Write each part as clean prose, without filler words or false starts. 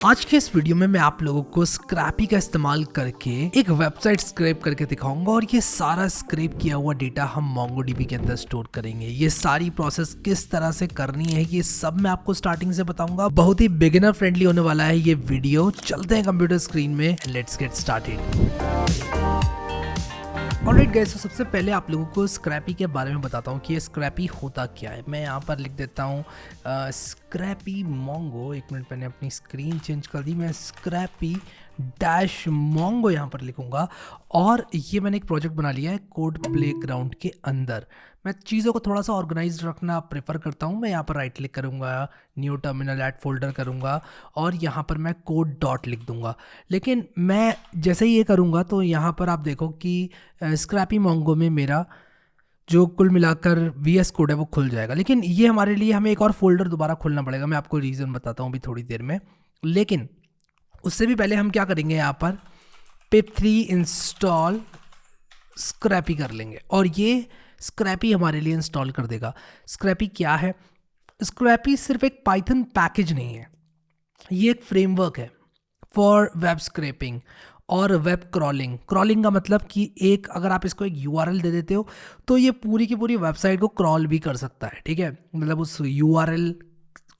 आज के इस वीडियो में मैं आप लोगों को स्क्रैपी का इस्तेमाल करके एक वेबसाइट स्क्रैप करके दिखाऊंगा और ये सारा स्क्रैप किया हुआ डेटा हम MongoDB के अंदर स्टोर करेंगे। ये सारी प्रोसेस किस तरह से करनी है ये सब मैं आपको स्टार्टिंग से बताऊंगा। बहुत ही बिगिनर फ्रेंडली होने वाला है ये वीडियो। चलते हैं कंप्यूटर स्क्रीन में, let's get started. Alright guys, तो सबसे पहले आप लोगों को स्क्रैपी के बारे में बताता हूँ कि ये स्क्रैपी होता क्या है। मैं यहाँ पर लिख देता हूँ स्क्रैपी मोंगो। एक मिनट, मैंने अपनी स्क्रीन चेंज कर दी। मैं स्क्रैपी डैश मोंगो यहाँ पर लिखूँगा और ये मैंने एक प्रोजेक्ट बना लिया है कोड प्लेग्राउंड के अंदर। मैं चीज़ों को थोड़ा सा ऑर्गेनाइज रखना प्रेफर करता हूँ। मैं यहाँ पर राइट क्लिक करूँगा, न्यू टर्मिनल ऐड फोल्डर करूँगा और यहाँ पर मैं कोड डॉट लिख दूँगा। लेकिन मैं जैसे ही ये करूँगा तो यहाँ पर आप देखो कि स्क्रैपी मोंगो में मेरा जो कुल मिलाकर VS कोड है वो खुल जाएगा। लेकिन ये हमारे लिए हमें एक और फोल्डर दोबारा खोलना पड़ेगा। मैं आपको रीज़न बताता हूँ अभी थोड़ी देर में। लेकिन उससे भी पहले हम क्या करेंगे, यहाँ पर pip3 इंस्टॉल स्क्रैपी कर लेंगे और ये स्क्रैपी हमारे लिए इंस्टॉल कर देगा। स्क्रैपी क्या है? स्क्रैपी सिर्फ एक पाइथन पैकेज नहीं है, ये एक फ्रेमवर्क है फॉर वेब स्क्रैपिंग और वेब क्रॉलिंग। क्रॉलिंग का मतलब कि एक अगर आप इसको एक URL दे देते हो तो ये पूरी की पूरी वेबसाइट को क्रॉल भी कर सकता है। ठीक है, मतलब उस URL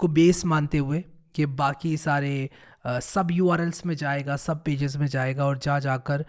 को बेस मानते हुए कि बाकी सारे सब URLs में जाएगा, सब पेजेस में जाएगा और जाकर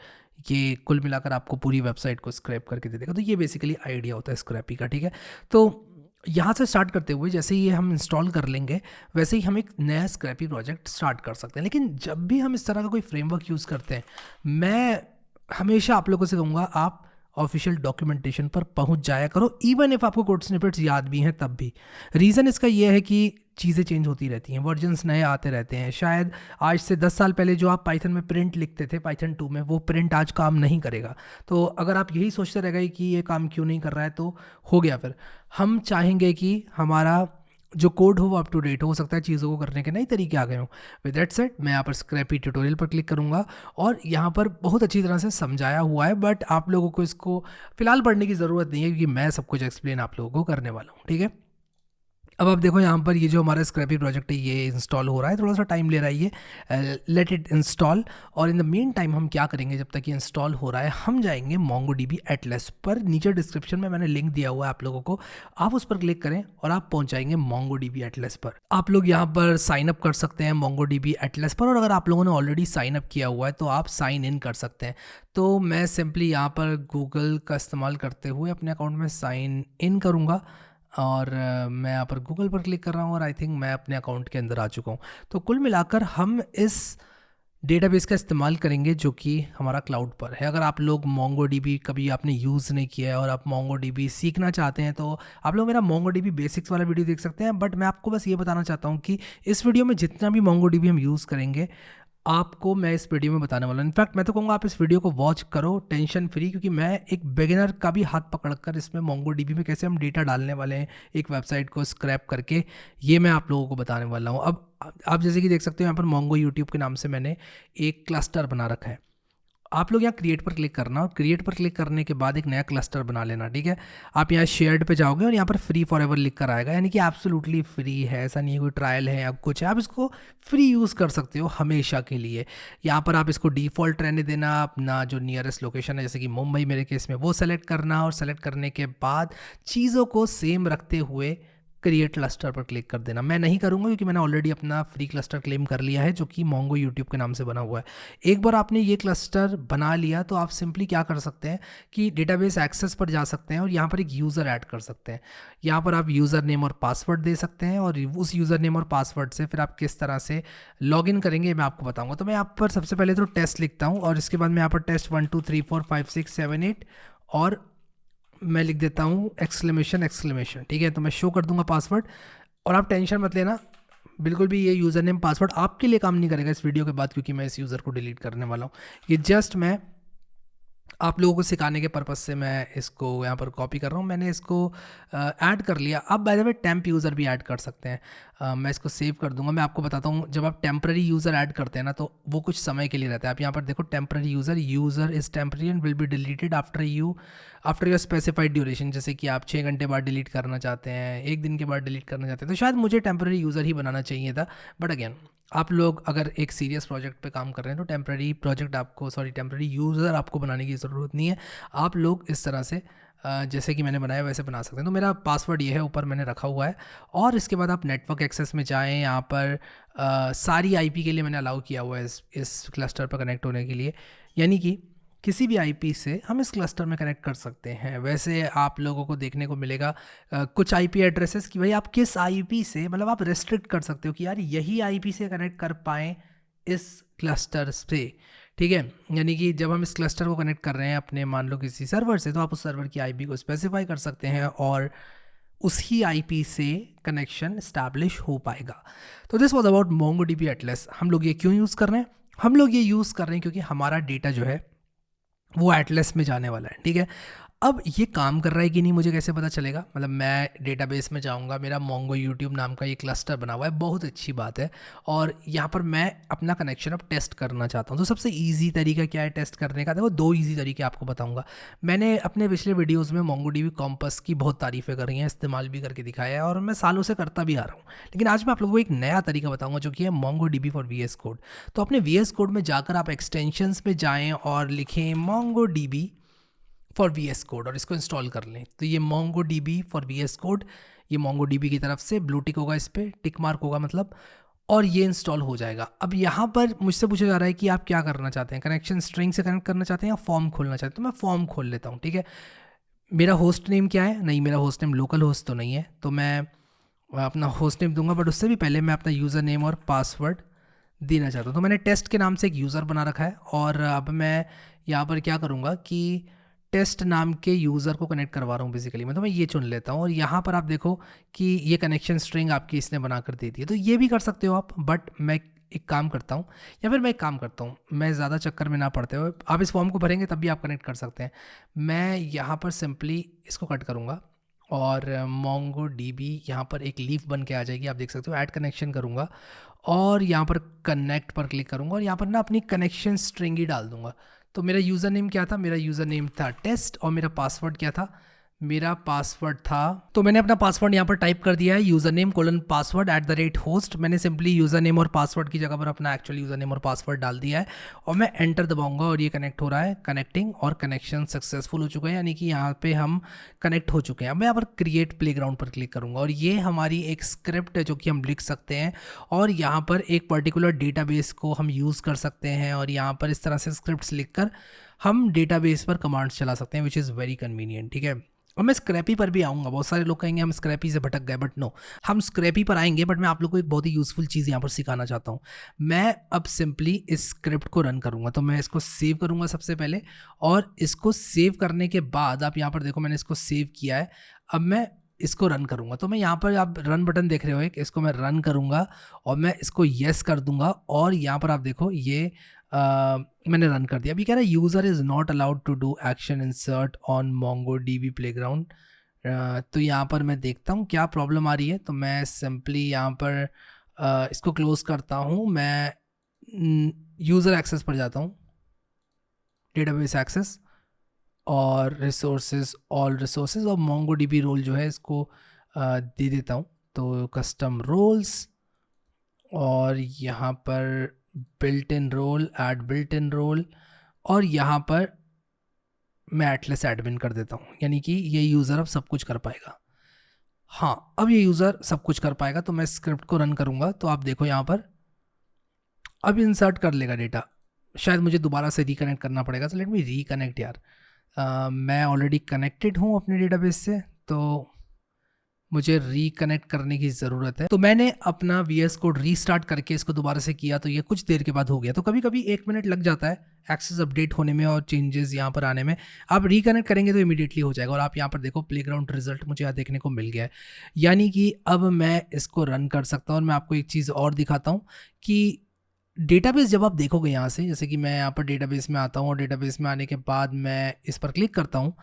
ये कुल मिलाकर आपको पूरी वेबसाइट को स्क्रैप करके दे देगा। तो ये बेसिकली आइडिया होता है स्क्रैपी का। ठीक है, तो यहाँ से स्टार्ट करते हुए जैसे ही हम इंस्टॉल कर लेंगे वैसे ही हम एक नया स्क्रैपी प्रोजेक्ट स्टार्ट कर सकते हैं। लेकिन जब भी हम इस तरह का कोई फ्रेमवर्क यूज़ करते हैं, मैं हमेशा आप लोगों से कहूँगा आप ऑफिशियल डॉक्यूमेंटेशन पर पहुंच जाया करो, इवन इफ आपको कोड स्निपेट्स याद भी हैं तब भी। रीज़न इसका ये है कि चीज़ें चेंज होती रहती हैं, वर्जन्स नए आते रहते हैं। शायद आज से 10 साल पहले जो आप पाइथन में प्रिंट लिखते थे पाइथन 2 में, वो प्रिंट आज काम नहीं करेगा। तो अगर आप यही सोचते रह गए कि ये काम क्यों नहीं कर रहा है तो हो गया। फिर हम चाहेंगे कि हमारा जो कोड हो वो अप टू डेट हो सकता है चीज़ों को करने के नए तरीके आ गए हों। विद दैट सेड, मैं यहाँ पर स्क्रैपी ट्यूटोरियल पर क्लिक करूँगा और यहाँ पर बहुत अच्छी तरह से समझाया हुआ है, बट आप लोगों को इसको फिलहाल पढ़ने की ज़रूरत नहीं है क्योंकि मैं सब कुछ एक्सप्लेन आप लोगों को करने वाला हूँ। ठीक है, अब आप देखो यहाँ पर ये जो हमारा स्क्रैपी प्रोजेक्ट है ये इंस्टॉल हो रहा है, थोड़ा सा टाइम ले रहा है ये। Let it install. और इन द मेन टाइम हम क्या करेंगे, जब तक ये इंस्टॉल हो रहा है हम जाएंगे MongoDB एटलस पर। नीचे डिस्क्रिप्शन में मैंने लिंक दिया हुआ है आप लोगों को, आप उस पर क्लिक करें और आप पहुँच जाएंगे MongoDB एटलस पर। आप लोग यहाँ पर साइन अप कर सकते हैं MongoDB एटलस पर, और अगर आप लोगों ने ऑलरेडी साइन अप किया हुआ है तो आप साइन इन कर सकते हैं। तो मैं सिंपली यहाँ पर गूगल का इस्तेमाल करते हुए अपने अकाउंट में साइन इन करूँगा और मैं यहाँ पर गूगल पर क्लिक कर रहा हूँ और आई थिंक मैं अपने अकाउंट के अंदर आ चुका हूँ। तो कुल मिलाकर हम इस डेटाबेस का इस्तेमाल करेंगे जो कि हमारा क्लाउड पर है। अगर आप लोग MongoDB कभी आपने यूज़ नहीं किया है और आप MongoDB सीखना चाहते हैं तो आप लोग मेरा MongoDB बेसिक्स वाला वीडियो देख सकते हैं। बट मैं आपको बस ये बताना चाहता हूँ कि इस वीडियो में जितना भी MongoDB हम यूज़ करेंगे आपको मैं इस वीडियो में बताने वाला हूँ। इनफैक्ट मैं तो कहूँगा आप इस वीडियो को वॉच करो टेंशन फ्री, क्योंकि मैं एक बिगिनर का भी हाथ पकड़कर इसमें MongoDB में कैसे हम डेटा डालने वाले हैं एक वेबसाइट को स्क्रैप करके, ये मैं आप लोगों को बताने वाला हूँ। अब आप जैसे कि देख सकते हो यहाँ पर Mongo YouTube के नाम से मैंने एक क्लस्टर बना रखा है। आप लोग यहाँ क्रिएट पर क्लिक करना और क्रिएट पर क्लिक करने के बाद एक नया क्लस्टर बना लेना। ठीक है, आप यहाँ शेयर्ड पे जाओगे और यहाँ पर फ्री फॉर एवर लिख कर आएगा, यानी कि एब्सोल्युटली फ्री है, ऐसा नहीं है कोई ट्रायल है या कुछ है। आप इसको फ्री यूज़ कर सकते हो हमेशा के लिए। यहाँ पर आप इसको डिफ़ॉल्ट रहने देना, अपना जो नियरेस्ट लोकेशन है जैसे कि मुंबई मेरे केस में वो सेलेक्ट करना, और सेलेक्ट करने के बाद चीज़ों को सेम रखते हुए क्रिएट क्लस्टर पर क्लिक कर देना। मैं नहीं करूंगा क्योंकि मैंने ऑलरेडी अपना फ्री क्लस्टर क्लेम कर लिया है जो कि Mongo YouTube के नाम से बना हुआ है। एक बार आपने ये क्लस्टर बना लिया तो आप सिंपली क्या कर सकते हैं कि डेटाबेस एक्सेस पर जा सकते हैं और यहाँ पर एक यूज़र ऐड कर सकते हैं। यहाँ पर आप यूज़र नेम और पासवर्ड दे सकते हैं और उस यूज़र नेम और पासवर्ड से फिर आप किस तरह से लॉग इन करेंगे मैं आपको बताऊँगा। तो मैं यहाँ पर सबसे पहले तो टेस्ट लिखता हूँ और इसके बाद मैं यहाँ पर टेस्ट 1 2 3 4 5 6 7 8 और मैं लिख देता हूँ एक्सक्लेमेशन। ठीक है, तो मैं शो कर दूंगा पासवर्ड। और आप टेंशन मत लेना, बिल्कुल भी ये यूज़र नेम पासवर्ड आपके लिए काम नहीं करेगा इस वीडियो के बाद, क्योंकि मैं इस यूज़र को डिलीट करने वाला हूँ। ये जस्ट मैं आप लोगों को सिखाने के पर्पज़ से मैं इसको यहाँ पर कॉपी कर रहा हूँ। मैंने इसको ऐड कर लिया। अब by the way temp user भी ऐड कर सकते हैं। मैं इसको सेव कर दूंगा। मैं आपको बताता हूँ, जब आप टेम्प्रेरी यूज़र ऐड करते हैं ना तो वो कुछ समय के लिए रहता है। आप यहाँ पर देखो temporary user is temporary and will be deleted after your specified duration. जैसे कि आप 6 घंटे बाद डिलीट करना चाहते हैं, 1 दिन के बाद डिलीट करना चाहते हैं, तो शायद मुझे टेम्प्रेरी यूज़र ही बनाना चाहिए था। बट अगेन आप लोग अगर एक सीरियस प्रोजेक्ट पे काम कर रहे हैं तो टेम्प्रेरी यूज़र आपको बनाने की ज़रूरत नहीं है। आप लोग इस तरह से जैसे कि मैंने बनाया वैसे बना सकते हैं। तो मेरा पासवर्ड ये है, ऊपर मैंने रखा हुआ है। और इसके बाद आप नेटवर्क एक्सेस में जाएँ, यहाँ पर सारी आईपी के लिए मैंने अलाउ किया हुआ है इस क्लस्टर पर कनेक्ट होने के लिए, यानी कि किसी भी आईपी से हम इस क्लस्टर में कनेक्ट कर सकते हैं। वैसे आप लोगों को देखने को मिलेगा कुछ आईपी एड्रेसेस कि भाई आप किस आईपी से, मतलब आप रेस्ट्रिक्ट कर सकते हो कि यार यही आईपी से कनेक्ट कर पाएँ इस क्लस्टर से, ठीक है। यानी कि जब हम इस क्लस्टर को कनेक्ट कर रहे हैं अपने, मान लो किसी सर्वर से, तो आप उस सर्वर की आईपी को स्पेसिफाई कर सकते हैं और उसी आईपी से कनेक्शन स्टैब्लिश हो पाएगा। तो this was about MongoDB Atlas. हम लोग ये क्यों यूज़ कर रहे हैं? हम लोग ये यूज़ कर रहे हैं क्योंकि हमारा डेटा जो है वो एटलस में जाने वाला है, ठीक है। अब ये काम कर रहा है कि नहीं मुझे कैसे पता चलेगा? मतलब मैं डेटाबेस में जाऊंगा, मेरा मोंगो यूट्यूब नाम का ये क्लस्टर बना हुआ है, बहुत अच्छी बात है। और यहाँ पर मैं अपना कनेक्शन अब टेस्ट करना चाहता हूँ। तो सबसे ईजी तरीका क्या है टेस्ट करने का? देखो, 2 ईजी तरीके आपको बताऊँगा। मैंने अपने पिछले वीडियोज़ में MongoDB कॉम्पस की बहुत तारीफ़ें करी हैं, इस्तेमाल भी करके दिखाया है और मैं सालों से करता भी आ रहा हूँ। लेकिन आज मैं आप लोगों को एक नया तरीका बताऊँगा जो कि है MongoDB फॉर VS कोड। तो अपने VS कोड में जाकर आप एक्सटेंशंस में जाएँ और लिखें MongoDB फॉर VS कोड और इसको इंस्टॉल कर लें। तो ये MongoDB फॉर VS कोड, ये MongoDB की तरफ से ब्लू टिक होगा, इस पर टिक मार्क होगा मतलब, और ये इंस्टॉल हो जाएगा। अब यहाँ पर मुझसे पूछा जा रहा है कि आप क्या करना चाहते हैं, कनेक्शन स्ट्रिंग से कनेक्ट करना चाहते हैं या फॉर्म खोलना चाहते हैं? तो मैं फॉर्म खोल लेता हूँ, ठीक है। मेरा होस्ट नेम क्या है? नहीं, मेरा होस्ट नेम लोकल होस्ट तो नहीं है, तो मैं अपना होस्ट नेम दूंगा, बट उससे भी पहले मैं अपना यूज़र नेम और पासवर्ड देना चाहता हूँ। तो मैंने टेस्ट के नाम से एक यूज़र बना रखा है और अब मैं यहाँ पर क्या करूँगा कि टेस्ट नाम के यूज़र को कनेक्ट करवा रहा हूँ बेसिकली मैं। तो मैं ये चुन लेता हूँ और यहाँ पर आप देखो कि ये कनेक्शन स्ट्रिंग आपकी इसने बना कर दे दी है। तो ये भी कर सकते हो आप, बट मैं एक काम करता हूँ, या फिर मैं एक काम करता हूँ, मैं ज़्यादा चक्कर में ना पड़ते हुए, आप इस फॉर्म को भरेंगे तब भी आप कनेक्ट कर सकते हैं। मैं यहाँ पर सिंपली इसको कट करूँगा और MongoDB यहाँ पर एक लीफ बन के आ जाएगी, आप देख सकते हो। ऐड कनेक्शन करूँगा और यहाँ पर कनेक्ट पर क्लिक करूँगा और यहाँ पर ना अपनी कनेक्शन स्ट्रिंग ही डाल दूँगा। तो मेरा यूज़र नेम क्या था? मेरा यूज़र नेम था टेस्ट और मेरा पासवर्ड क्या था? मेरा पासवर्ड था, तो मैंने अपना पासवर्ड यहाँ पर टाइप कर दिया है, user name colon password @host। मैंने सिंपली यूज़र नेम और पासवर्ड की जगह पर अपना एक्चुअल यूज़र नेम और पासवर्ड डाल दिया है और मैं एंटर दबाऊंगा और ये कनेक्ट हो रहा है, कनेक्टिंग, और कनेक्शन सक्सेसफुल हो चुका है, यानी कि यहाँ पे हम कनेक्ट हो चुके हैं। अब मैं यहाँ पर क्रिएट प्लेग्राउंड पर क्लिक करूँगा और ये हमारी एक स्क्रिप्ट है जो कि हम लिख सकते हैं और यहाँ पर एक पर्टिकुलर डेटाबेस को हम यूज़ कर सकते हैं और यहाँ पर इस तरह से स्क्रिप्ट्स लिखकर हम डेटाबेस पर कमांड्स चला सकते हैं, विच इज़ वेरी कन्वीनियंट, ठीक है। और मैं स्क्रैपी पर भी आऊँगा। बहुत सारे लोग कहेंगे हम स्क्रैपी से भटक गए, बट नो, हम स्क्रैपी पर आएंगे, बट मैं आप लोग को एक बहुत ही यूज़फुल चीज़ यहाँ पर सिखाना चाहता हूँ। मैं अब सिंपली इस स्क्रिप्ट को रन करूँगा, तो मैं इसको सेव करूँगा सबसे पहले, और इसको सेव करने के बाद आप यहाँ पर देखो मैंने इसको सेव किया है। अब मैं इसको रन करूँगा, तो मैं यहाँ पर आप रन बटन देख रहे हो एक, इसको मैं रन करूँगा और मैं इसको येस कर दूँगा और यहाँ पर आप देखो ये मैंने रन कर दिया। अभी कह रहा है user is not allowed to do action insert on MongoDB playground. तो यहाँ पर मैं देखता हूँ क्या प्रॉब्लम आ रही है। तो मैं सिंपली यहाँ पर इसको क्लोज़ करता हूँ, मैं यूज़र एक्सेस पर जाता हूँ, डेटाबेस एक्सेस और रिसोर्सेज, ऑल रिसोर्सेज, और MongoDB रोल जो है इसको दे देता हूँ। तो कस्टम रोल्स और यहाँ पर built in role, add built in role, और यहाँ पर मैं एटलस एडमिन कर देता हूँ, यानी कि ये यूज़र अब सब कुछ कर पाएगा। हाँ, अब ये यूज़र सब कुछ कर पाएगा। तो मैं स्क्रिप्ट को रन करूँगा तो आप देखो यहाँ पर अब इंसर्ट कर लेगा डेटा। शायद मुझे दोबारा से रिकनेक्ट करना पड़ेगा, तो लेट मी रिकनेक्ट यार। मैं ऑलरेडी कनेक्टेड हूँ अपने डेटाबेस से, तो मुझे रिकनेक्ट करने की ज़रूरत है। तो मैंने अपना VS कोड रीस्टार्ट करके इसको दोबारा से किया, तो ये कुछ देर के बाद हो गया। तो कभी कभी 1 मिनट लग जाता है एक्सेस अपडेट होने में और चेंजेस यहाँ पर आने में। आप रिकनेक्ट करेंगे तो इमीडिएटली हो जाएगा। और आप यहाँ पर देखो प्लेग्राउंड रिजल्ट मुझे यहाँ देखने को मिल गया है, यानी कि अब मैं इसको रन कर सकता हूँ। और मैं आपको एक चीज़ और दिखाता हूँ कि डेटाबेस जब आप देखोगे यहाँ से, जैसे कि मैं यहाँ पर डेटाबेस में आता हूँ और डेटाबेस में आने के बाद मैं इस पर क्लिक करता हूँ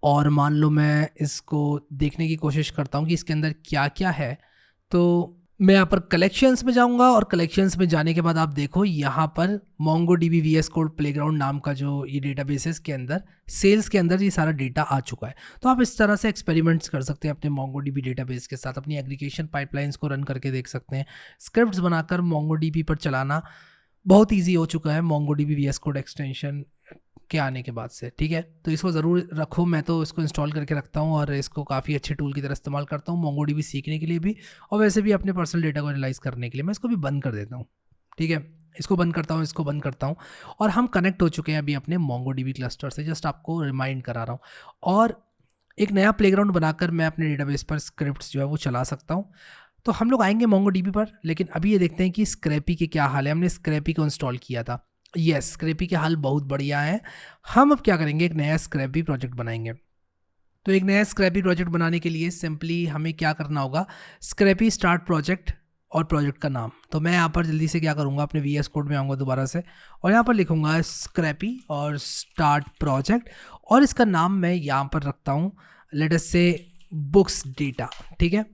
और मान लो मैं इसको देखने की कोशिश करता हूँ कि इसके अंदर क्या क्या है। तो मैं यहाँ पर कलेक्शंस में जाऊंगा और कलेक्शंस में जाने के बाद आप देखो यहाँ पर MongoDB VS Code प्लेग्राउंड नाम का जो ये डेटाबेसेस के अंदर सेल्स के अंदर ये सारा डेटा आ चुका है। तो आप इस तरह से एक्सपेरिमेंट्स कर सकते हैं अपने MongoDB डेटाबेस के साथ, अपनी एग्रीगेशन पाइपलाइंस को रन करके देख सकते हैं। स्क्रिप्ट्स बनाकर MongoDB पर चलाना बहुत ईजी हो चुका है MongoDB VS Code एक्सटेंशन के आने के बाद से, ठीक है। तो इसको ज़रूर रखो, मैं तो इसको इंस्टॉल करके रखता हूँ और इसको काफ़ी अच्छे टूल की तरह इस्तेमाल करता हूँ MongoDB सीखने के लिए भी, और वैसे भी अपने पर्सनल डेटा को एनालाइज करने के लिए। मैं इसको भी बंद कर देता हूँ, ठीक है। इसको बंद करता हूँ, इसको बंद करता हूँ, और हम कनेक्ट हो चुके हैं अभी अपने MongoDB क्लस्टर से। जस्ट आपको रिमाइंड करा रहा हूँ, और एक नया प्लेग्राउंड बनाकर मैं अपने डेटाबेस पर स्क्रिप्ट्स जो है वो चला सकता हूँ। तो हम लोग आएंगे MongoDB पर, लेकिन अभी ये देखते हैं कि स्क्रैपी के क्या हाल है। हमने स्क्रैपी को इंस्टॉल किया था, यस, स्क्रैपी के हाल बहुत बढ़िया है। हम अब क्या करेंगे, एक नया स्क्रैपी प्रोजेक्ट बनाएंगे। तो एक नया स्क्रैपी प्रोजेक्ट बनाने के लिए सिंपली हमें क्या करना होगा, स्क्रैपी स्टार्ट प्रोजेक्ट और प्रोजेक्ट का नाम। तो मैं यहाँ पर जल्दी से क्या करूँगा, अपने VS Code में आऊँगा दोबारा से, और यहाँ पर लिखूँगा स्क्रैपी और स्टार्ट प्रोजेक्ट, और इसका नाम मैं यहाँ पर रखता हूँ लेट अस से बुक्स डेटा, ठीक है।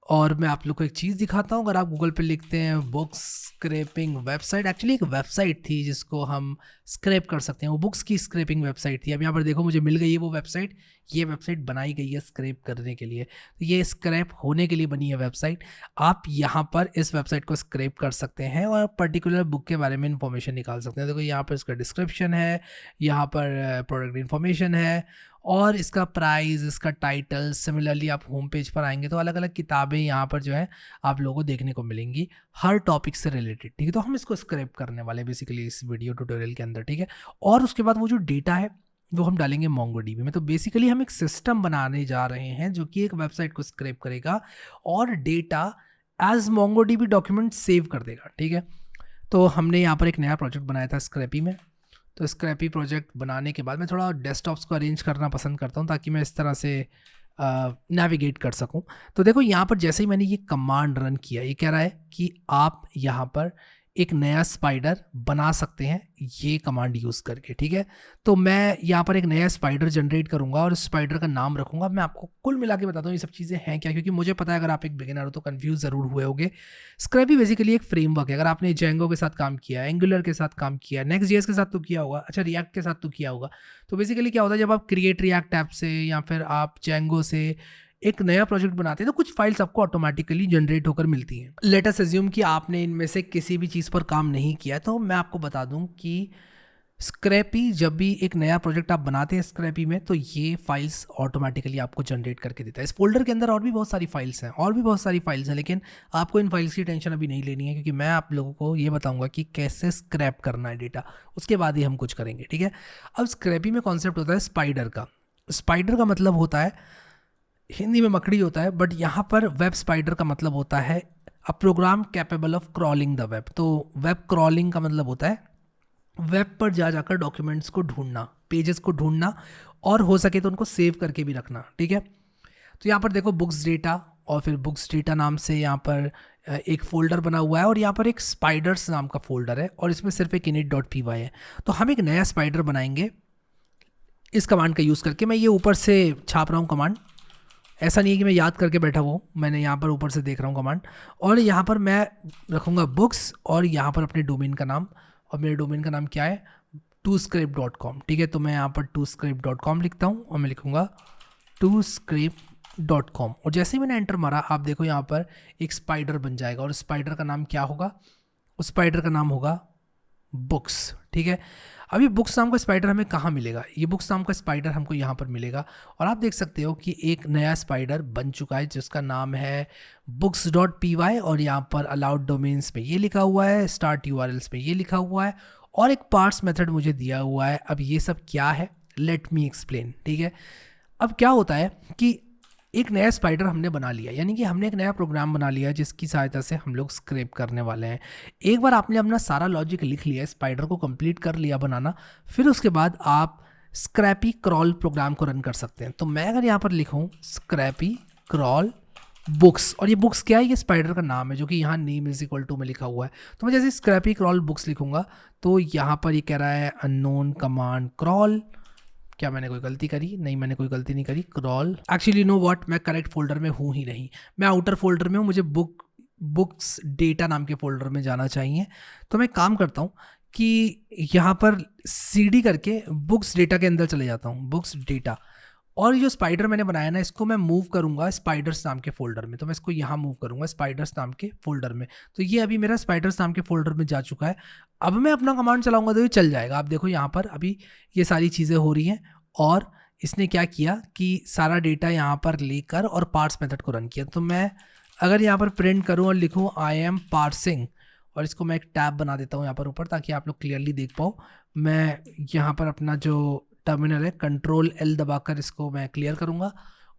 और मैं आप लोग को एक चीज़ दिखाता हूँ, अगर आप गूगल पे लिखते हैं बुक्स स्क्रैपिंग वेबसाइट, एक्चुअली एक वेबसाइट थी जिसको हम स्क्रैप कर सकते हैं, वो बुक्स की स्क्रैपिंग वेबसाइट थी। अब यहाँ पर देखो मुझे मिल गई है वो वेबसाइट, ये वेबसाइट बनाई गई है स्क्रैप करने के लिए, तो ये स्क्रैप होने के लिए बनी है वेबसाइट। आप यहाँ पर इस वेबसाइट को स्क्रैप कर सकते हैं और पर्टिकुलर बुक के बारे में इंफॉर्मेशन निकाल सकते हैं। देखो यहाँ पर इसका डिस्क्रिप्शन है, यहाँ पर प्रोडक्ट इन्फॉर्मेशन है, और इसका प्राइस, इसका टाइटल। सिमिलरली आप होम पेज पर आएंगे तो अलग अलग किताबें यहाँ पर जो है आप लोगों को देखने को मिलेंगी हर टॉपिक से रिलेटेड, ठीक है। तो हम इसको स्क्रैप करने वाले हैं बेसिकली इस वीडियो ट्यूटोरियल के अंदर, ठीक है। और उसके बाद वो जो डेटा है वो हम डालेंगे MongoDB में। तो बेसिकली हम एक सिस्टम बनाने जा रहे हैं जो कि एक वेबसाइट को स्क्रैप करेगा और data as MongoDB document save कर देगा, ठीक है। तो हमने यहाँ पर एक नया प्रोजेक्ट बनाया था स्क्रैपी में। तो स्क्रैपी प्रोजेक्ट बनाने के बाद मैं थोड़ा डेस्कटॉप्स को अरेंज करना पसंद करता हूँ ताकि मैं इस तरह से नेविगेट कर सकूँ। तो देखो यहाँ पर जैसे ही मैंने ये कमांड रन किया, ये कह रहा है कि आप यहाँ पर एक नया स्पाइडर बना सकते हैं ये कमांड यूज़ करके, ठीक है। तो मैं यहाँ पर एक नया स्पाइडर जनरेट करूँगा और स्पाइडर का नाम रखूँगा। मैं आपको कुल मिला के बताता हूँ ये सब चीज़ें हैं क्या, क्योंकि मुझे पता है अगर आप एक बिगिनर हो तो कंफ्यूज ज़रूर हुए होगे। स्क्रैपी बेसिकली एक फ्रेमवर्क है। अगर आपने जेंगो के साथ काम किया, एंगुलर के साथ काम किया, Next.js के साथ तो किया होगा, अच्छा रिएक्ट के साथ तो किया होगा। तो बेसिकली क्या होता है, जब आप क्रिएट रिएक्ट ऐप से या फिर आप जेंगो से एक नया प्रोजेक्ट बनाते हैं तो कुछ फाइल्स आपको ऑटोमेटिकली जनरेट होकर मिलती हैं। लेट अस अज्यूम कि आपने इनमें से किसी भी चीज़ पर काम नहीं किया, तो मैं आपको बता दूं कि स्क्रैपी जब भी एक नया प्रोजेक्ट आप बनाते हैं स्क्रैपी में, तो ये फाइल्स ऑटोमेटिकली आपको जनरेट करके देता है। इस फोल्डर के अंदर और भी बहुत सारी फाइल्स हैं, लेकिन आपको इन फाइल्स की टेंशन अभी नहीं लेनी है, क्योंकि मैं आप लोगों को ये बताऊंगा कि कैसे स्क्रैप करना है डेटा, उसके बाद ही हम कुछ करेंगे, ठीक है। अब स्क्रैपी में कॉन्सेप्ट होता है स्पाइडर का। स्पाइडर का मतलब होता है, हिंदी में मकड़ी होता है, बट यहाँ पर वेब स्पाइडर का मतलब होता है a program capable of crawling the web. तो वेब क्रॉलिंग का मतलब होता है वेब पर जाकर डॉक्यूमेंट्स को ढूंढना, पेजेस को ढूंढना, और हो सके तो उनको सेव करके भी रखना, ठीक है। तो यहाँ पर देखो बुक्स डेटा, और फिर बुक्स डेटा नाम से यहाँ पर एक फोल्डर बना हुआ है, और यहाँ पर एक स्पाइडर्स नाम का फोल्डर है, और इसमें सिर्फ एक init.py है। तो हम एक नया स्पाइडर बनाएंगे इस कमांड का यूज़ करके। मैं ये ऊपर से छाप रहा हूँ कमांड, ऐसा नहीं है कि मैं याद करके बैठा हुआ हूँ, मैंने यहाँ पर ऊपर से देख रहा हूँ कमांड। और यहाँ पर मैं रखूँगा बुक्स, और यहाँ पर अपने डोमेन का नाम, और मेरे डोमेन का नाम क्या है, toscript.com, ठीक है। तो मैं यहाँ पर toscript.com लिखता हूँ और मैं लिखूँगा toscript.com, और जैसे ही मैंने एंटर मारा आप देखो यहाँ पर एक स्पाइडर बन जाएगा, और स्पाइडर का नाम क्या होगा, उस स्पाइडर का नाम होगा बुक्स, ठीक है। अभी बुक्स नाम का स्पाइडर हमें कहाँ मिलेगा, ये बुक्स नाम का स्पाइडर हमको यहाँ पर मिलेगा, और आप देख सकते हो कि एक नया स्पाइडर बन चुका है जिसका नाम है books.py, और यहाँ पर अलाउड डोमेन्स में ये लिखा हुआ है, स्टार्ट URLs में ये लिखा हुआ है, और एक पार्स मेथड मुझे दिया हुआ है। अब ये सब क्या है, लेट मी एक्सप्लेन, ठीक है। अब क्या होता है कि एक नया स्पाइडर हमने बना लिया, यानी कि हमने एक नया प्रोग्राम बना लिया जिसकी सहायता से हम लोग स्क्रैप करने वाले हैं। एक बार आपने अपना सारा लॉजिक लिख लिया, स्पाइडर को कंप्लीट कर लिया बनाना, फिर उसके बाद आप स्क्रैपी क्रॉल प्रोग्राम को रन कर सकते हैं। तो मैं अगर यहाँ पर लिखूँ स्क्रैपी क्रॉल बुक्स, और ये बुक्स क्या है, ये स्पाइडर का नाम है जो कि यहाँ नेम इज इक्वल टू में लिखा हुआ है। तो मैं जैसे स्क्रैपी क्रॉल बुक्स लिखूँगा तो यहाँ पर ये कह रहा है अननोन कमांड क्रॉल। क्या मैंने कोई गलती करी? नहीं, मैंने कोई गलती नहीं करी। क्रॉल, एक्चुअली नो व्हाट, मैं करेक्ट फोल्डर में हूँ ही नहीं, मैं आउटर फोल्डर में हूँ, मुझे बुक बुक्स डेटा नाम के फोल्डर में जाना चाहिए। तो मैं काम करता हूँ कि यहाँ पर cd करके बुक्स डेटा के अंदर चले जाता हूँ, बुक्स डेटा, और ये जो स्पाइडर मैंने बनाया ना इसको मैं मूव करूंगा स्पाइडर्स नाम के फोल्डर में। तो मैं इसको यहाँ मूव करूंगा स्पाइडर्स नाम के फोल्डर में। तो ये अभी मेरा स्पाइडर्स नाम के फोल्डर में जा चुका है। अब मैं अपना कमांड चलाऊंगा तो ये चल जाएगा। आप देखो यहाँ पर अभी ये सारी चीज़ें हो रही हैं, और इसने क्या किया कि सारा डेटा यहाँ पर लेकर और पार्स मेथड को रन किया। तो मैं अगर यहाँ पर प्रिंट करूँ और लिखूँ आई एम पार्सिंग, और इसको मैं एक टैब बना देता हूँ यहाँ पर ऊपर ताकि आप लोग क्लियरली देख पाओ। मैं यहाँ पर अपना जो टर्मिनल है Ctrl+L दबाकर इसको मैं क्लियर करूँगा,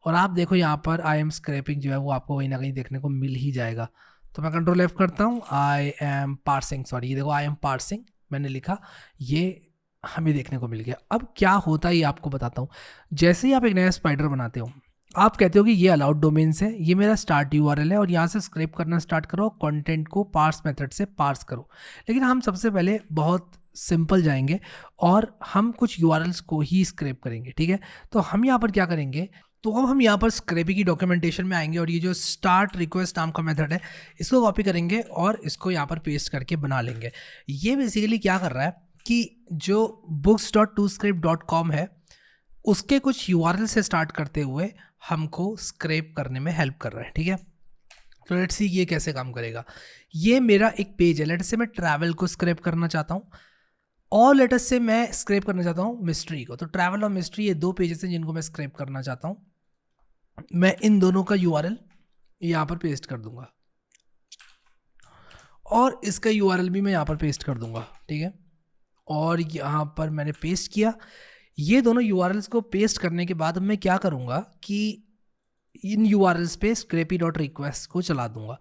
और आप देखो यहाँ पर आई एम स्क्रैपिंग जो है वो आपको कहीं ना कहीं देखने को मिल ही जाएगा। तो मैं Ctrl+F करता हूँ, आई एम पार्सिंग, सॉरी ये देखो आई एम पार्सिंग मैंने लिखा, ये हमें देखने को मिल गया। अब क्या होता है ये आपको बताता हूँ। जैसे ही आप एक नया स्पाइडर बनाते हो, आप कहते हो कि ये अलाउड डोमेन्स है, ये मेरा स्टार्ट यूआरएल है, और यहाँ से स्क्रैप करना स्टार्ट करो, कंटेंट को पार्स मेथड से पार्स करो। लेकिन हम सबसे पहले बहुत सिंपल जाएंगे और हम कुछ यूआरएल्स को ही स्क्रैप करेंगे, ठीक है। तो हम यहाँ पर क्या करेंगे, तो अब हम यहाँ पर स्क्रैपिंग की डॉक्यूमेंटेशन में आएंगे, और ये जो स्टार्ट रिक्वेस्ट नाम का मेथड है इसको कॉपी करेंगे और इसको यहाँ पर पेस्ट करके बना लेंगे। ये बेसिकली क्या कर रहा है कि जो books.toscript.com है उसके कुछ यूआरएल से स्टार्ट करते हुए हमको स्क्रैप करने में हेल्प कर रहा है, ठीक है। तो लेट्स सी ये कैसे काम करेगा। ये मेरा एक पेज है, लेट्स से मैं ट्रैवल को स्क्रैप करना चाहता हूँ, और लेट्स से मैं स्क्रैप करना चाहता हूँ मिस्ट्री को। तो ट्रैवल और मिस्ट्री ये दो पेजेस हैं जिनको मैं स्क्रैप करना चाहता हूँ। मैं इन दोनों का यूआरएल यहाँ पर पेस्ट कर दूंगा, और इसका यूआरएल भी मैं यहाँ पर पेस्ट कर दूंगा, ठीक है। और यहाँ पर मैंने पेस्ट किया। ये दोनों यूआरएल्स को पेस्ट करने के बाद मैं क्या करूँगा कि इन यूआरएल्स पे scrapy.request को चला दूंगा।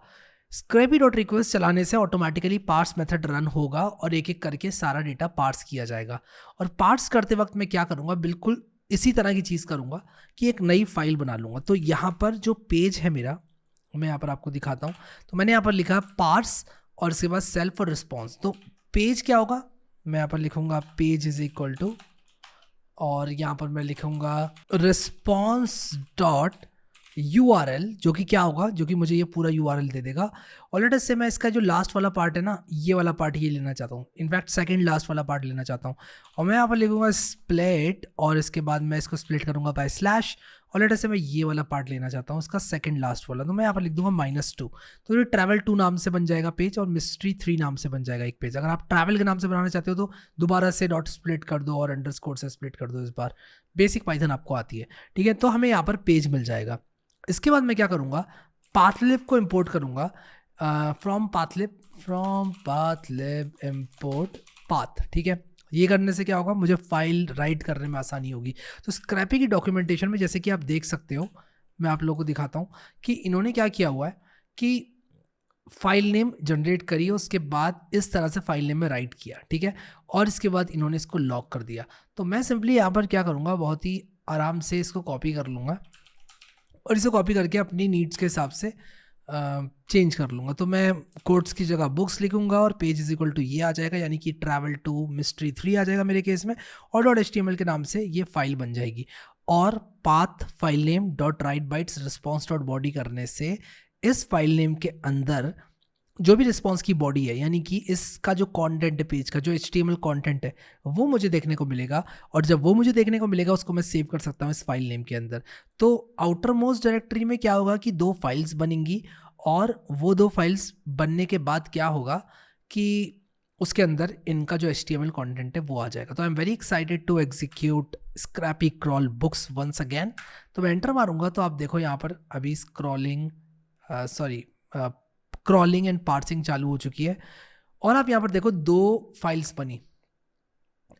scrapy.request चलाने से ऑटोमेटिकली पार्स मेथड रन होगा और एक एक करके सारा डेटा पार्स किया जाएगा। और पार्स करते वक्त मैं क्या करूँगा, बिल्कुल इसी तरह की चीज़ करूँगा कि एक नई फाइल बना लूँगा। तो यहाँ पर जो पेज है मेरा, मैं यहाँ पर आपको दिखाता हूँ। तो मैंने यहाँ पर लिखा पार्स और इसके बाद सेल्फ और रिस्पॉन्स। तो पेज क्या होगा, मैं यहाँ पर लिखूँगा पेज इज इक्वल टू, और यहाँ पर मैं लिखूँगा रिस्पॉन्स डॉट URL, जो कि क्या होगा, जो कि मुझे ये पूरा URL दे देगा। और लेट अस से मैं इसका जो लास्ट वाला पार्ट है ना, ये वाला पार्ट ये लेना चाहता हूँ, इनफैक्ट सेकंड लास्ट वाला पार्ट लेना चाहता हूँ। और मैं यहाँ पर लिखूँगा स्प्लिट, और इसके बाद मैं इसको स्प्लिट करूँगा बाय स्लैश, और लेट अस से मैं ये वाला पार्ट लेना चाहता हूँ, इसका सेकंड लास्ट वाला। तो मैं यहाँ पर लिख दूंगा -2। तो ये ट्रैवल 2 नाम से बन जाएगा पेज, और मिस्ट्री 3 नाम से बन जाएगा एक पेज। अगर आप ट्रैवल के नाम से बनाना चाहते हो तो दोबारा से डॉट स्प्लिट कर दो और अंडरस्कोर से स्प्लिट कर दो। इस बार बेसिक पाइथन आपको आती है, ठीक है। तो हमें यहाँ पर पेज मिल जाएगा। इसके बाद मैं क्या करूँगा, पाथलिब को इंपोर्ट करूँगा, फ्रॉम पाथलिब इंपोर्ट पाथ, ठीक है। ये करने से क्या होगा, मुझे फाइल राइट करने में आसानी होगी। तो स्क्रैपी की डॉक्यूमेंटेशन में जैसे कि आप देख सकते हो, मैं आप लोगों को दिखाता हूँ कि इन्होंने क्या किया हुआ है कि फाइल नेम जनरेट करी, उसके बाद इस तरह से फाइल नेम में राइट किया, ठीक है। और इसके बाद इन्होंने इसको लॉक कर दिया। तो मैं सिंपली यहाँ पर क्या करूँगा, बहुत ही आराम से इसको कॉपी कर लूँगा और इसे कॉपी करके अपनी नीड्स के हिसाब से चेंज कर लूँगा। तो मैं कोट्स की जगह बुक्स लिखूँगा और पेज इज इक्वल टू ये आ जाएगा, यानी कि ट्रैवल 2 मिस्ट्री 3 आ जाएगा मेरे केस में, और .html के नाम से ये फाइल बन जाएगी। और path file name dot right bytes response dot body करने से इस फाइल नेम के अंदर जो भी रिस्पॉन्स की बॉडी है, यानी कि इसका जो कंटेंट है पेज का, जो HTML कंटेंट है, वो मुझे देखने को मिलेगा। और जब वो मुझे देखने को मिलेगा उसको मैं सेव कर सकता हूँ इस फाइल नेम के अंदर। तो आउटर मोस्ट डायरेक्टरी में क्या होगा कि 2 फाइल्स बनेंगी, और वो 2 फाइल्स बनने के बाद क्या होगा कि उसके अंदर इनका जो HTML कंटेंट है वो आ जाएगा। तो I am very excited to execute Scrapy crawl books once again. तो मैं एंटर मारूंगा तो आप देखो यहाँ पर अभी क्रॉलिंग एंड पार्सिंग चालू हो चुकी है। और आप यहाँ पर देखो 2 फाइल्स बनी,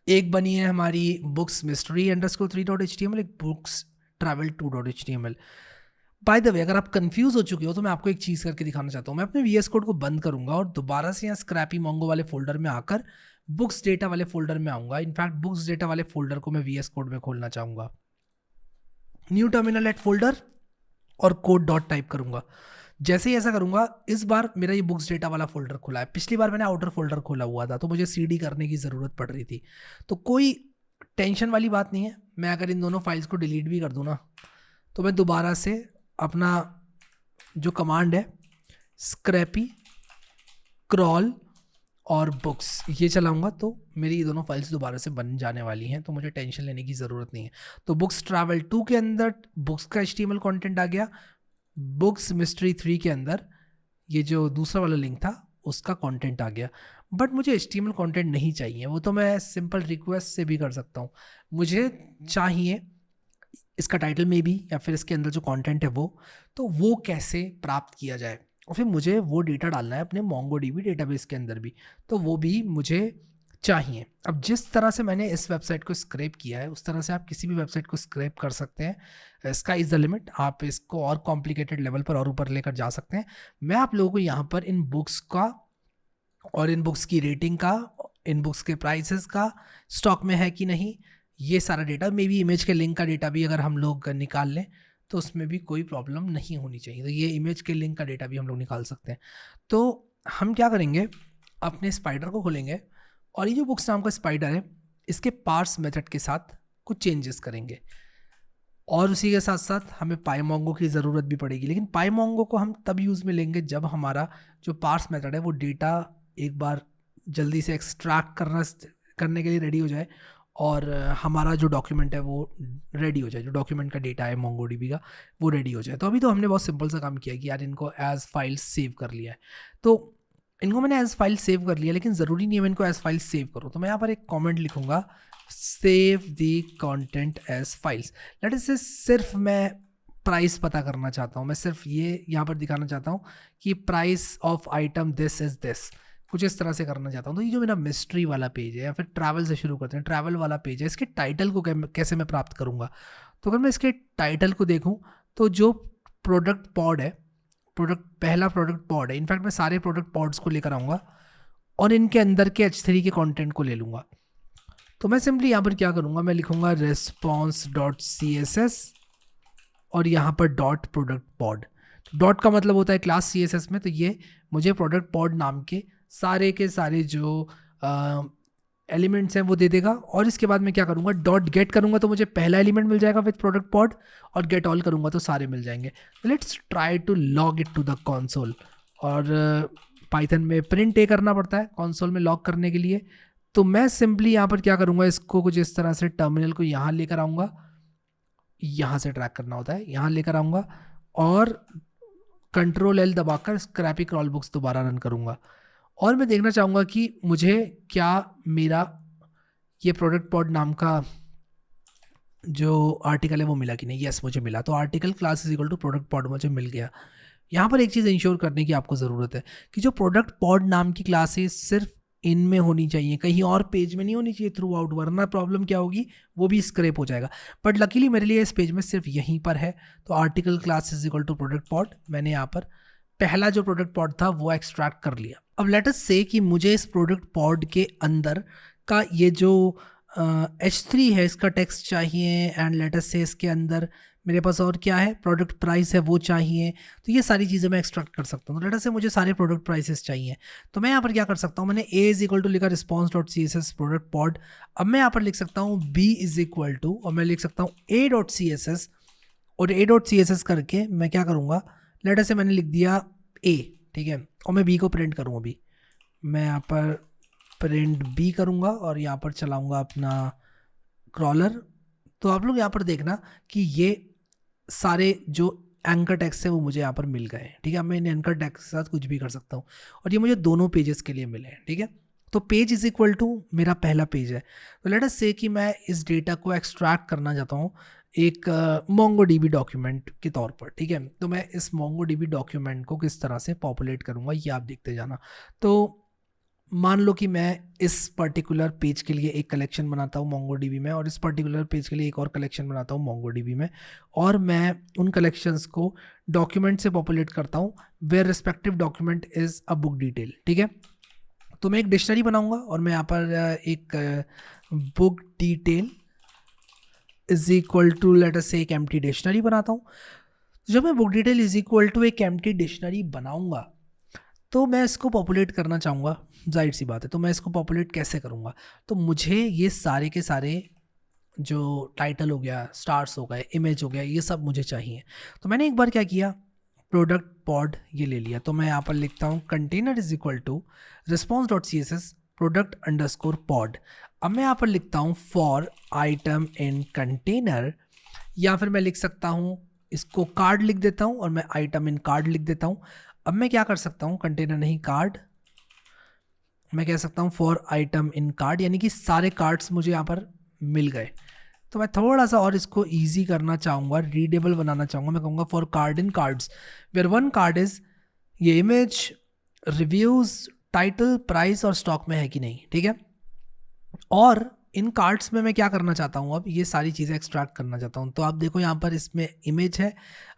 एक बनी है हमारी बुक्स मिस्ट्री _3.html, एक books travel 2.html। By the way, अगर आप कंफ्यूज हो चुके हो तो मैं आपको एक चीज़ करके दिखाना चाहता हूँ। मैं अपने VS कोड को बंद करूंगा और दोबारा से यहाँ स्क्रैपी मोंगो वाले फोल्डर में आकर बुक्स डेटा वाले फोल्डर में आऊँगा। इनफैक्ट बुक्स डेटा वाले फोल्डर को मैं VS कोड में खोलना चाहूँगा, न्यू टर्मिनल एट फोल्डर, और कोड डॉट टाइप करूँगा। जैसे ही ऐसा करूँगा, इस बार मेरा ये बुक्स डेटा वाला फोल्डर खुला है। पिछली बार मैंने आउटर फोल्डर खोला हुआ था तो मुझे CD करने की ज़रूरत पड़ रही थी। तो कोई टेंशन वाली बात नहीं है, मैं अगर इन दोनों फाइल्स को डिलीट भी कर दूँ ना, तो मैं दोबारा से अपना जो कमांड है स्क्रैपी, क्रॉल और बुक्स ये चलाऊंगा तो मेरी ये दोनों फाइल्स दोबारा से बन जाने वाली हैं, तो मुझे टेंशन लेने की ज़रूरत नहीं है। तो बुक्स ट्रैवल 2 के अंदर बुक्स का HTML कंटेंट आ गया, बुक्स मिस्ट्री 3 के अंदर ये जो दूसरा वाला लिंक था उसका कंटेंट आ गया। बट मुझे HTML कंटेंट नहीं चाहिए, वो तो मैं सिंपल रिक्वेस्ट से भी कर सकता हूँ। मुझे चाहिए इसका टाइटल में भी या फिर इसके अंदर जो कंटेंट है तो वो कैसे प्राप्त किया जाए, और फिर मुझे वो डेटा डालना है अपने MongoDB डेटाबेस के अंदर भी, तो वो भी मुझे चाहिए। अब जिस तरह से मैंने इस वेबसाइट को स्क्रैप किया है उस तरह से आप किसी भी वेबसाइट को स्क्रैप कर सकते हैं। स्काई इज़ द लिमिट, आप इसको और कॉम्प्लिकेटेड लेवल पर और ऊपर लेकर जा सकते हैं। मैं आप लोगों को यहाँ पर इन बुक्स का और इन बुक्स की रेटिंग का, इन बुक्स के प्राइसेस का, स्टॉक में है कि नहीं, ये सारा डेटा, मे बी इमेज के लिंक का डेटा भी अगर हम लोग निकाल लें तो उसमें भी कोई प्रॉब्लम नहीं होनी चाहिए। तो ये इमेज के लिंक का डेटा भी हम लोग निकाल सकते हैं। तो हम क्या करेंगे, अपने स्पाइडर को खोलेंगे और ये जो बुक्स नाम का स्पाइडर है इसके पार्स मेथड के साथ कुछ चेंजेस करेंगे, और उसी के साथ साथ हमें पाईमोंगो की ज़रूरत भी पड़ेगी। लेकिन पाईमोंगो को हम तब यूज़ में लेंगे जब हमारा जो पार्स मेथड है वो डेटा एक बार जल्दी से एक्सट्रैक्ट करने के लिए रेडी हो जाए, और हमारा जो डॉक्यूमेंट है वो रेडी हो जाए, जो डॉक्यूमेंट का डेटा है MongoDB का वो रेडी हो जाए। तो अभी तो हमने बहुत सिंपल सा काम किया कि यार इनको एज फाइल सेव कर लिया है, तो इनको मैंने एज फाइल सेव कर लिया, लेकिन ज़रूरी नहीं है मैं इनको एज फाइल सेव करूँ। तो मैं यहाँ पर एक कमेंट लिखूँगा, save the content as files. Let say सिर्फ मैं प्राइस पता करना चाहता हूँ, मैं सिर्फ ये यहाँ पर दिखाना चाहता हूँ कि price of item this is this, कुछ इस तरह से करना चाहता हूँ। तो ये जो मेरा मिस्ट्री वाला पेज है, या फिर ट्रैवल से शुरू करते हैं, ट्रैवल वाला पेज है, इसके टाइटल को कैसे मैं प्राप्त करूँगा। तो अगर मैं इसके टाइटल को देखूँ तो जो प्रोडक्ट पॉड है, पहला प्रोडक्ट पॉड है, इनफैक्ट मैं सारे प्रोडक्ट पॉड्स को लेकर आऊँगा और इनके अंदर के H3 के कंटेंट को ले लूँगा। तो मैं सिंपली यहाँ पर क्या करूँगा, मैं लिखूँगा response.css और यहाँ पर डॉट प्रोडक्ट पॉड। डॉट का मतलब होता है क्लास CSS में, तो ये मुझे प्रोडक्ट पॉड नाम के सारे जो एलिमेंट्स हैं वो दे देगा। और इसके बाद मैं क्या करूँगा, डॉट गेट करूँगा तो मुझे पहला एलिमेंट मिल जाएगा विद प्रोडक्ट पॉड, और गेट ऑल करूँगा तो सारे मिल जाएंगे। Let's try to log it to the console. और पाइथन में प्रिंट ए करना पड़ता है कंसोल में लॉग करने के लिए। तो मैं सिंपली यहाँ पर क्या करूँगा, इसको कुछ इस तरह से टर्मिनल को यहाँ लेकर आऊँगा, यहाँ से ट्रैक करना होता है, यहाँ लेकर आऊँगा और Ctrl+L दबाकर स्क्रैपी क्रॉल बुक्स दोबारा रन करूँगा। और मैं देखना चाहूँगा कि मुझे क्या मेरा ये प्रोडक्ट पॉड नाम का जो आर्टिकल है वो मिला कि नहीं। यस, मुझे मिला। तो article class is equal to product pod मुझे मिल गया। यहाँ पर एक चीज़ इंश्योर करने की आपको ज़रूरत है कि जो प्रोडक्ट पॉड नाम की क्लासेस सिर्फ इनमें होनी चाहिए, कहीं और पेज में नहीं होनी चाहिए थ्रू आउट, वरना प्रॉब्लम क्या होगी, वो भी स्क्रैप हो जाएगा। बट लकीली मेरे लिए इस पेज में सिर्फ यहीं पर है। तो article class is equal to product pod, मैंने यहाँ पर पहला जो प्रोडक्ट पॉड था वो एक्सट्रैक्ट कर लिया। अब लेट अस से कि मुझे इस प्रोडक्ट पॉड के अंदर का ये जो H3 है इसका टेक्स्ट चाहिए, एंड लेट अस से इसके अंदर मेरे पास और क्या है, प्रोडक्ट प्राइस है वो चाहिए। तो ये सारी चीज़ें मैं एक्सट्रैक्ट कर सकता हूँ। तो लेट अस से मुझे सारे प्रोडक्ट प्राइसेस चाहिए, तो मैं यहाँ पर क्या कर सकता हूँ, मैंने A इज इक्वल टू लिखा response.css प्रोडक्ट पॉड। अब मैं यहाँ पर लिख सकता हूँ B इज इक्वल टू, और मैं लिख सकता हूँ A.css, और A.css करके मैं क्या करूँगा, लेट अस से मैंने लिख दिया A, ठीक है, और मैं B को प्रिंट करूँगा। अभी मैं यहाँ पर प्रिंट B करूँगा और यहाँ पर चलाऊँगा अपना क्रॉलर। तो आप लोग यहाँ पर देखना कि ये सारे जो एंकर टेक्स्ट है वो मुझे यहाँ पर मिल गए हैं, ठीक है। मैं इन एंकर टेक्स्ट के साथ कुछ भी कर सकता हूँ, और ये मुझे दोनों पेजेस के लिए मिले हैं, ठीक है। तो पेज इज इक्वल टू मेरा पहला पेज है। तो लेट अस से कि मैं इस डेटा को एक्सट्रैक्ट करना चाहता हूँ एक MongoDB डॉक्यूमेंट के तौर पर, ठीक है। तो मैं इस MongoDB डॉक्यूमेंट को किस तरह से पॉपुलेट करूँगा ये आप देखते जाना। तो मान लो कि मैं इस पर्टिकुलर पेज के लिए एक कलेक्शन बनाता हूँ MongoDB में, और इस पर्टिकुलर पेज के लिए एक और कलेक्शन बनाता हूँ MongoDB में, और मैं उन कलेक्शंस को डॉक्यूमेंट से पॉपुलेट करता हूँ where respective document is a book detail, ठीक है। तो मैं एक डिक्शनरी बनाऊँगा और मैं यहाँ पर एक book detail is equal to let us say एक एम्प्टी डिक्शनरी बनाता हूँ। जब मैं book detail is equal to एक एम्प्टी डिक्शनरी बनाऊँगा तो मैं इसको पॉपुलेट करना चाहूँगा, जाहिर सी बात है। तो मैं इसको पॉपुलेट कैसे करूँगा, तो मुझे ये सारे के सारे जो टाइटल हो गया, स्टार्स हो गए, इमेज हो गया, ये सब मुझे चाहिए। तो मैंने एक बार क्या किया, प्रोडक्ट पॉड ये ले लिया, तो मैं यहाँ पर लिखता हूँ container is equal to response dot C S S product underscore pod. अब मैं यहाँ पर लिखता हूँ फॉर आइटम इन कंटेनर, या फिर मैं लिख सकता हूँ इसको कार्ड लिख देता हूँ और मैं आइटम इन कार्ड लिख देता हूँ। अब मैं क्या कर सकता हूँ, कंटेनर नहीं कार्ड, मैं कह सकता हूँ फॉर आइटम इन कार्ड, यानी कि सारे कार्ड्स मुझे यहाँ पर मिल गए। तो मैं थोड़ा सा और इसको इजी करना चाहूँगा, रीडेबल बनाना चाहूँगा। मैं कहूँगा for card in cards where one card is ये इमेज, रिव्यूज़, टाइटल, प्राइस और स्टॉक में है कि नहीं, ठीक है। और इन कार्ड्स में मैं क्या करना चाहता हूँ, अब ये सारी चीज़ें एक्सट्रैक्ट करना चाहता हूँ। तो आप देखो यहाँ पर इसमें इमेज है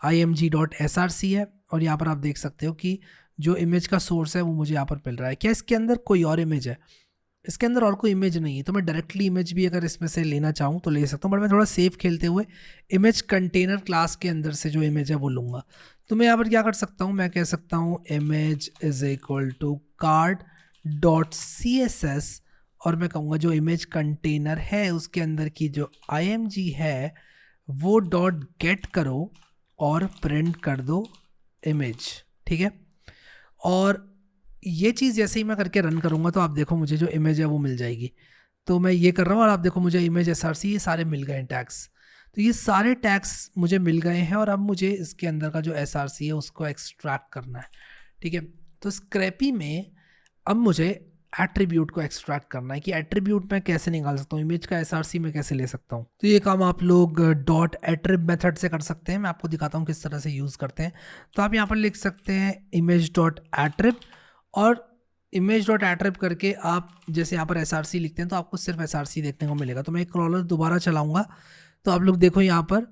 img.src है, और यहाँ पर आप देख सकते हो कि जो इमेज का सोर्स है वो मुझे यहाँ पर मिल रहा है। क्या इसके अंदर कोई और इमेज है? इसके अंदर और कोई इमेज नहीं है, तो मैं डायरेक्टली इमेज भी अगर इसमें से लेना चाहूँ तो ले सकता हूँ, बट मैं थोड़ा सेफ खेलते हुए इमेज कंटेनर क्लास के अंदर से जो इमेज है वो लूँगा। तो मैं यहाँ पर क्या कर सकता हूँ, मैं कह सकता हूँ image is equal to card dot C S S, और मैं कहूँगा जो इमेज कंटेनर है उसके अंदर की जो img है वो डॉट गेट करो और प्रिंट कर दो इमेज, ठीक है। और ये चीज़ जैसे ही मैं करके रन करूँगा तो आप देखो मुझे जो इमेज है वो मिल जाएगी। तो मैं ये कर रहा हूँ और आप देखो मुझे इमेज SRC ये सारे मिल गए हैं टैग्स। तो ये सारे टैग्स मुझे मिल गए हैं और अब मुझे इसके अंदर का जो SRC है उसको एक्सट्रैक्ट करना है, ठीक है। तो स्क्रैपी में अब मुझे एट्रीब्यूट को एक्सट्रैक्ट करना है कि एट्रीब्यूट मैं कैसे निकाल सकता हूँ, इमेज का SRC में कैसे ले सकता हूँ। तो ये काम आप लोग डॉट एट्रिब मेथड से कर सकते हैं। मैं आपको दिखाता हूँ किस तरह से यूज़ करते हैं। तो आप यहाँ पर लिख सकते हैं इमेज डॉट एट्रिब, और इमेज डॉट एट्रिब करके आप जैसे यहाँ पर SRC लिखते हैं तो आपको सिर्फ SRC देखने को मिलेगा। तो मैं एक क्रॉलर दोबारा चलाऊँगा तो आप लोग देखो यहाँ पर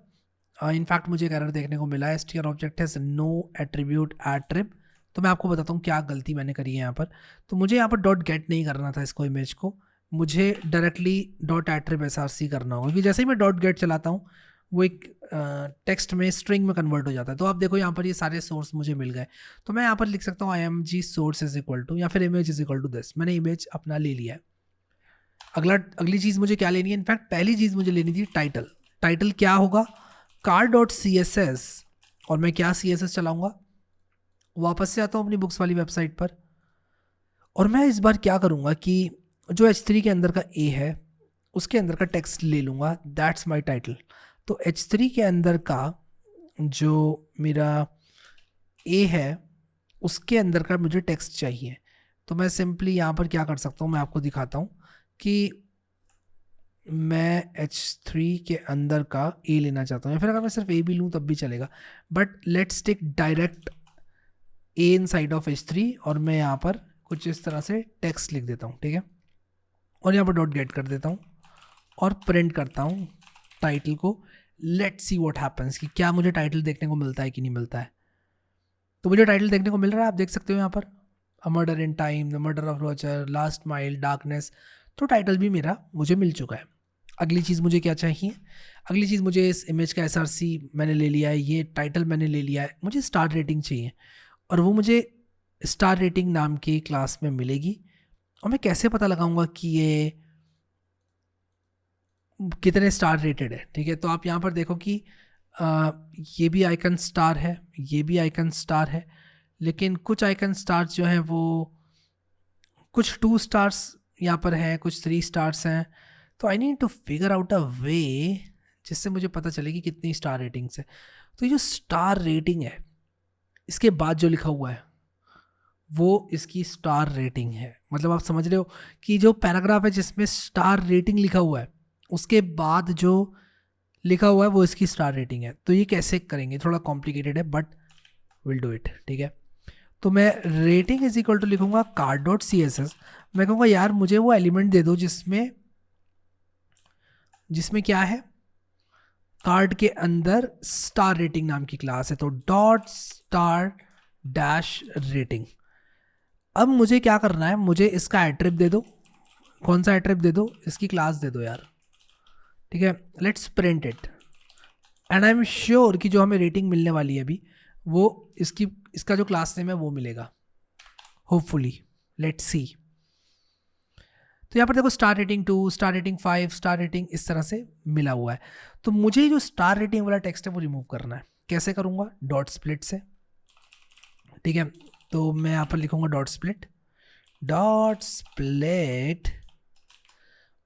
इनफैक्ट मुझे एक एरर देखने को मिला है, str ऑब्जेक्ट है नो एट्रीब्यूट एट्रिब। तो मैं आपको बताता हूँ क्या गलती मैंने करी है यहाँ पर। तो मुझे यहाँ पर डॉट गेट नहीं करना था इसको, इमेज को मुझे डायरेक्टली डॉट एट्रिब SRC करना होगा, क्योंकि जैसे ही मैं डॉट गेट चलाता हूँ वो एक टेक्स्ट में स्ट्रिंग में कन्वर्ट हो जाता है। तो आप देखो यहाँ पर ये सारे सोर्स मुझे मिल गए। तो मैं यहाँ पर लिख सकता हूँ img source is equal to, या फिर image is equal to this. मैंने इमेज अपना ले लिया है। अगली चीज़ मुझे क्या लेनी है, इनफैक्ट पहली चीज़ मुझे लेनी थी टाइटल। टाइटल क्या होगा, card dot C S S, और मैं क्या CSS चलाऊँगा, वापस से आता हूँ अपनी बुक्स वाली वेबसाइट पर, और मैं इस बार क्या करूँगा कि जो H3 के अंदर का A है उसके अंदर का टेक्स्ट ले लूँगा, दैट्स माय टाइटल। तो H3 के अंदर का जो मेरा A है उसके अंदर का मुझे टेक्स्ट चाहिए। तो मैं सिंपली यहाँ पर क्या कर सकता हूँ, मैं आपको दिखाता हूँ कि मैं H3 के अंदर का A लेना चाहता हूँ, या फिर अगर मैं सिर्फ A भी लूँ तब भी चलेगा, but let's take direct A inside of H3, और मैं यहाँ पर कुछ इस तरह से टेक्स्ट लिख देता हूँ, ठीक है। और यहाँ पर डॉट गेट कर देता हूँ और प्रिंट करता हूँ टाइटल को। लेट्स सी व्हाट हैपेंस कि क्या मुझे टाइटल देखने को मिलता है कि नहीं मिलता है। तो मुझे टाइटल देखने को मिल रहा है, आप देख सकते हो यहाँ पर a murder in time, the murder of Roger, last mile, darkness. तो टाइटल भी मेरा मुझे मिल चुका है। अगली चीज़ मुझे क्या चाहिए, अगली चीज़ मुझे इस इमेज का SRC मैंने ले लिया है, ये टाइटल मैंने ले लिया है, मुझे स्टार रेटिंग चाहिए, और वो मुझे स्टार रेटिंग नाम की क्लास में मिलेगी। और मैं कैसे पता लगाऊंगा कि ये कितने स्टार रेटेड है, ठीक है। तो आप यहाँ पर देखो कि ये भी आइकन स्टार है, ये भी आइकन स्टार है, लेकिन कुछ आइकन स्टार्स जो हैं वो कुछ 2 स्टार्स यहाँ पर हैं, कुछ 3 स्टार्स हैं। तो I need to figure out a way जिससे मुझे पता चले कि कितनी स्टार रेटिंग्स है। तो ये जो स्टार रेटिंग है इसके बाद जो लिखा हुआ है वो इसकी स्टार रेटिंग है। मतलब आप समझ रहे हो कि जो पैराग्राफ है जिसमें स्टार रेटिंग लिखा हुआ है उसके बाद जो लिखा हुआ है वो इसकी स्टार रेटिंग है। तो ये कैसे करेंगे, थोड़ा कॉम्प्लिकेटेड है बट विल डू इट, ठीक है। तो मैं रेटिंग इज इक्वल टू लिखूंगा कार्ड डॉट CSS। मैं कहूँगा यार मुझे वो एलिमेंट दे दो जिसमें क्या है, कार्ड के अंदर स्टार रेटिंग नाम की क्लास है। तो डॉट स्टार डैश रेटिंग। अब मुझे क्या करना है, मुझे इसका एट्रिब दे दो। कौन सा एट्रिब दे दो, इसकी क्लास दे दो यार, ठीक है। Let's print it and I am sure कि जो हमें रेटिंग मिलने वाली है अभी वो इसका जो क्लास नेम है वो मिलेगा, होपफुली, लेट्स सी। तो यहाँ पर देखो star rating 2, star rating 5, star rating इस तरह से मिला हुआ है। तो मुझे जो स्टार रेटिंग वाला टेक्स्ट है वो रिमूव करना है। कैसे करूँगा, डॉट स्प्लिट से। ठीक है। तो मैं यहाँ पर लिखूंगा डॉट स्प्लिट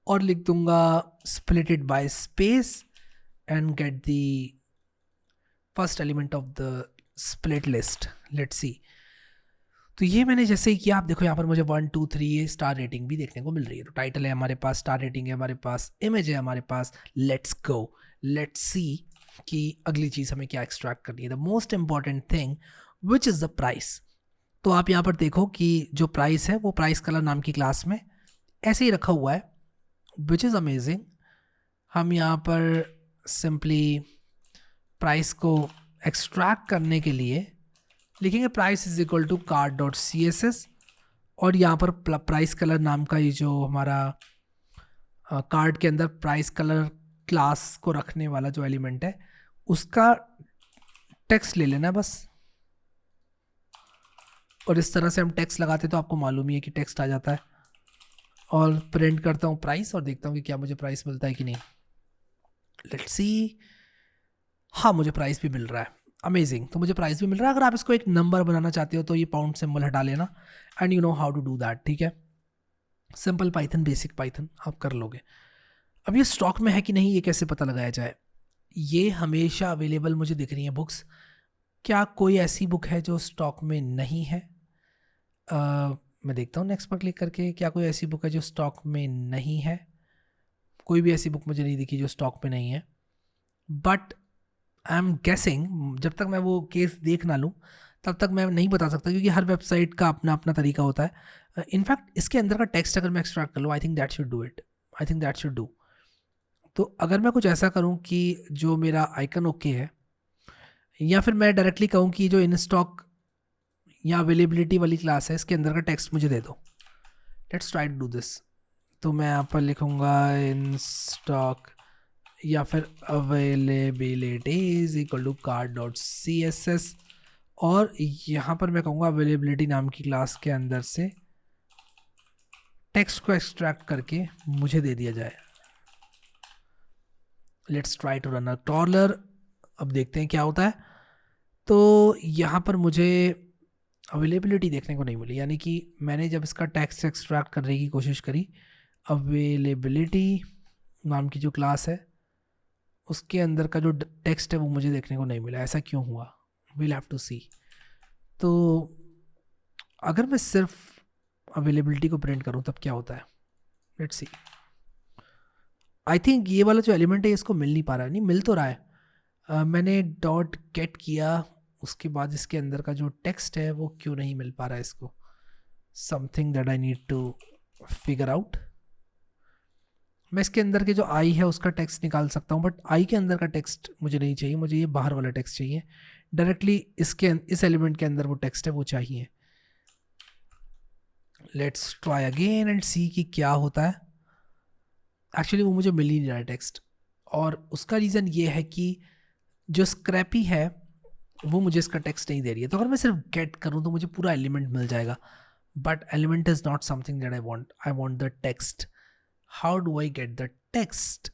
और लिख दूंगा split it by space and get the first element of the split list. Let's see. तो ये मैंने जैसे ही किया, आप देखो यहाँ पर मुझे 1 2 3 ये स्टार रेटिंग भी देखने को मिल रही है। तो टाइटल है हमारे पास, स्टार रेटिंग है हमारे पास, इमेज है हमारे पास। लेट्स गो, लेट्स सी कि अगली चीज़ हमें क्या एक्सट्रैक्ट करनी है। The most important thing which is the price. तो आप यहाँ पर देखो कि जो प्राइस है वो प्राइस कलर नाम की क्लास में ऐसे ही रखा हुआ है, विच इज़ अमेजिंग। हम यहाँ पर सिंपली प्राइस को एक्सट्रैक्ट करने के लिए लिखेंगे price is equal to card dot C S S, और यहाँ पर प्राइस कलर नाम का ये जो हमारा कार्ड के अंदर प्राइस कलर क्लास को रखने वाला जो एलिमेंट है उसका टेक्स्ट ले लेना है बस। और इस तरह से हम टेक्स्ट लगाते तो आपको मालूम ही है कि टेक्स्ट आ जाता है। और प्रिंट करता हूँ प्राइस और देखता हूँ कि क्या मुझे प्राइस मिलता है कि नहीं। Let's see. हाँ, मुझे प्राइस भी मिल रहा है। अमेजिंग। तो मुझे प्राइस भी मिल रहा है। अगर आप इसको एक नंबर बनाना चाहते हो तो ये पाउंड सिंबल हटा लेना, and you know how to do that. ठीक है, सिंपल पाइथन, बेसिक पाइथन आप कर लोगे। अब ये स्टॉक में है कि नहीं ये कैसे पता लगाया जाए। ये हमेशा अवेलेबल मुझे दिख रही है बुक्स। क्या कोई ऐसी बुक है जो स्टॉक में नहीं है? मैं देखता हूँ नेक्स्ट पर क्लिक करके, क्या कोई ऐसी बुक है जो स्टॉक में नहीं है? कोई भी ऐसी बुक मुझे नहीं दिखी जो स्टॉक में नहीं है। बट आई एम गेसिंग, जब तक मैं वो केस देख ना लूँ तब तक मैं नहीं बता सकता, क्योंकि हर वेबसाइट का अपना अपना तरीका होता है। इनफैक्ट इसके अंदर का टेक्स्ट अगर मैं एक्सट्रैक्ट कर लूँ, I think that should do it. I think that should do. तो अगर मैं कुछ ऐसा करूँ कि जो मेरा आइकन ओके है, या फिर मैं डायरेक्टली कहूँ कि जो इन स्टॉक या अवेलेबिलिटी वाली क्लास है इसके अंदर का टेक्स्ट मुझे दे दो। Let's try to do this. तो मैं यहाँ पर लिखूँगा इन स्टॉक या फिर availability is equal to card dot C S S, और यहाँ पर मैं कहूँगा अवेलेबिलिटी नाम की क्लास के अंदर से टेक्स्ट को एक्सट्रैक्ट करके मुझे दे दिया जाए। Let's try to run a टॉलर। अब देखते हैं क्या होता है। तो यहाँ पर मुझे अवेलेबिलिटी देखने को नहीं मिली, यानी कि मैंने जब इसका टेक्स्ट एक्सट्रैक्ट करने की कोशिश करी, अवेलेबिलिटी नाम की जो क्लास है उसके अंदर का जो टेक्स्ट है वो मुझे देखने को नहीं मिला। ऐसा क्यों हुआ? वील हैव टू सी। तो अगर मैं सिर्फ अवेलेबिलिटी को प्रिंट करूं तब क्या होता है? Let's see. आई थिंक ये वाला जो एलिमेंट है इसको मिल नहीं पा रहा है। नहीं, मिल तो रहा है। मैंने डॉट गेट किया, उसके बाद इसके अंदर का जो टेक्स्ट है वो क्यों नहीं मिल पा रहा है इसको। Something that I need to figure out. मैं इसके अंदर के जो आई है उसका टेक्स्ट निकाल सकता हूँ, बट आई के अंदर का टेक्स्ट मुझे नहीं चाहिए। मुझे ये बाहर वाला टेक्स्ट चाहिए। डायरेक्टली इस एलिमेंट के अंदर वो टेक्स्ट है वो चाहिए। लेट्स ट्राई अगेन एंड सी कि क्या होता है। एक्चुअली वो मुझे मिल ही नहीं रहा है टेक्स्ट, और उसका रीज़न ये है कि जो स्क्रैपी है वो मुझे इसका टेक्स्ट नहीं दे रही है। तो अगर मैं सिर्फ गेट करूँ तो मुझे पूरा एलिमेंट मिल जाएगा, but element is not something that I want the text. How do I get the text?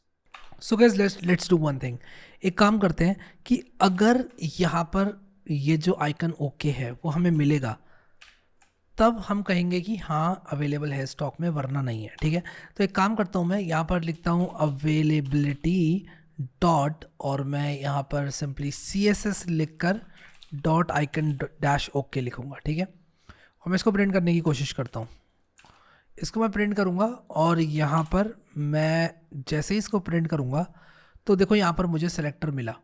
So guys let's do one thing. एक काम करते हैं कि अगर यहाँ पर ये जो आइकन ओके है वो हमें मिलेगा तब हम कहेंगे कि हाँ अवेलेबल है स्टॉक में, वरना नहीं है। ठीक है, तो एक काम करता हूँ, मैं यहाँ पर लिखता हूँ अवेलेबिलिटी डॉट, और मैं यहाँ पर सिंपली सी एस एस लिख कर डॉट आइकन डैश ओके लिखूँगा। ठीक है, और मैं इसको प्रिंट करने की कोशिश करता हूँ। इसको मैं प्रिंट करूँगा और यहाँ पर मैं जैसे ही इसको प्रिंट करूँगा तो देखो यहाँ पर मुझे सेलेक्टर मिला,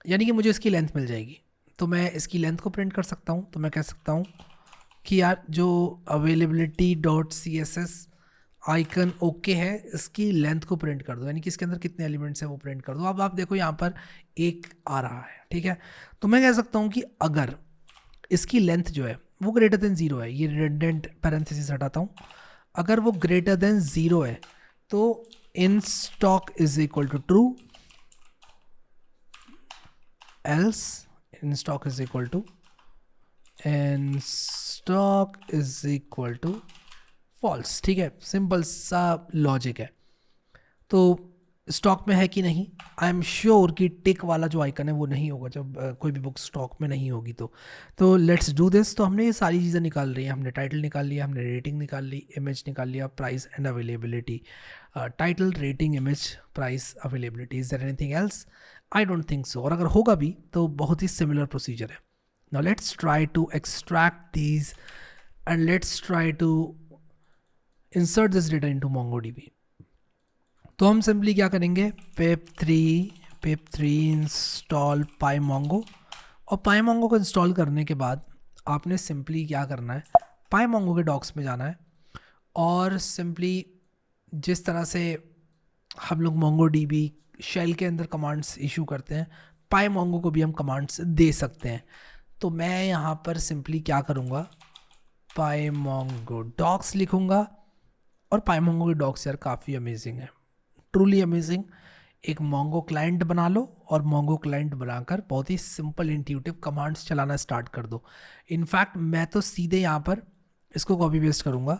यानी कि मुझे इसकी लेंथ मिल जाएगी। तो मैं इसकी लेंथ को प्रिंट कर सकता हूँ। तो मैं कह सकता हूँ कि यार जो availability dot C S S icon okay है इसकी लेंथ को प्रिंट कर दो, यानी कि इसके अंदर कितने एलिमेंट्स हैं वो प्रिंट कर दो। अब आप देखो यहाँ पर एक आ रहा है। ठीक है, तो मैं कह सकता हूँ कि अगर इसकी लेंथ जो है वो ग्रेटर देन 0 है, ये रिडंडेंट पैरेंथेसिस हटाता हूँ, अगर वो ग्रेटर देन 0 है तो in stock is equal to true, else in stock is equal to false. ठीक है, सिंपल सा लॉजिक है। तो स्टॉक में है कि नहीं। आई एम श्योर कि टिक वाला जो आइकन है वो नहीं होगा जब कोई भी बुक स्टॉक में नहीं होगी। तो लेट्स डू दिस। तो हमने ये सारी चीज़ें निकाल रही हैं, हमने टाइटल निकाल लिया, हमने रेटिंग निकाल ली, इमेज निकाल लिया, price and availability. Title, rating, image, price, availability. Is there anything else? I don't think so. और अगर होगा भी तो बहुत ही सिमिलर प्रोसीजर है। Now let's try to extract these and let's try to insert this data into MongoDB। तो हम सिंपली क्या करेंगे, pip3 इंस्टॉल pymongo। और pymongo को इंस्टॉल करने के बाद आपने सिंपली क्या करना है, pymongo के डॉक्स में जाना है और सिंपली जिस तरह से हम लोग MongoDB शेल के अंदर कमांड्स इशू करते हैं, pymongo को भी हम कमांड्स दे सकते हैं। तो मैं यहाँ पर सिंपली क्या करूँगा, pymongo डॉक्स लिखूँगा। और pymongo के डॉक्स यार काफ़ी अमेजिंग है, ट्रूली अमेजिंग। एक मोंगो क्लाइंट बना लो और मोंगो क्लाइंट बनाकर बहुत ही सिंपल इंट्यूटिव कमांड्स चलाना स्टार्ट कर दो। इनफैक्ट मैं तो सीधे यहाँ पर इसको कॉपी पेस्ट करूँगा।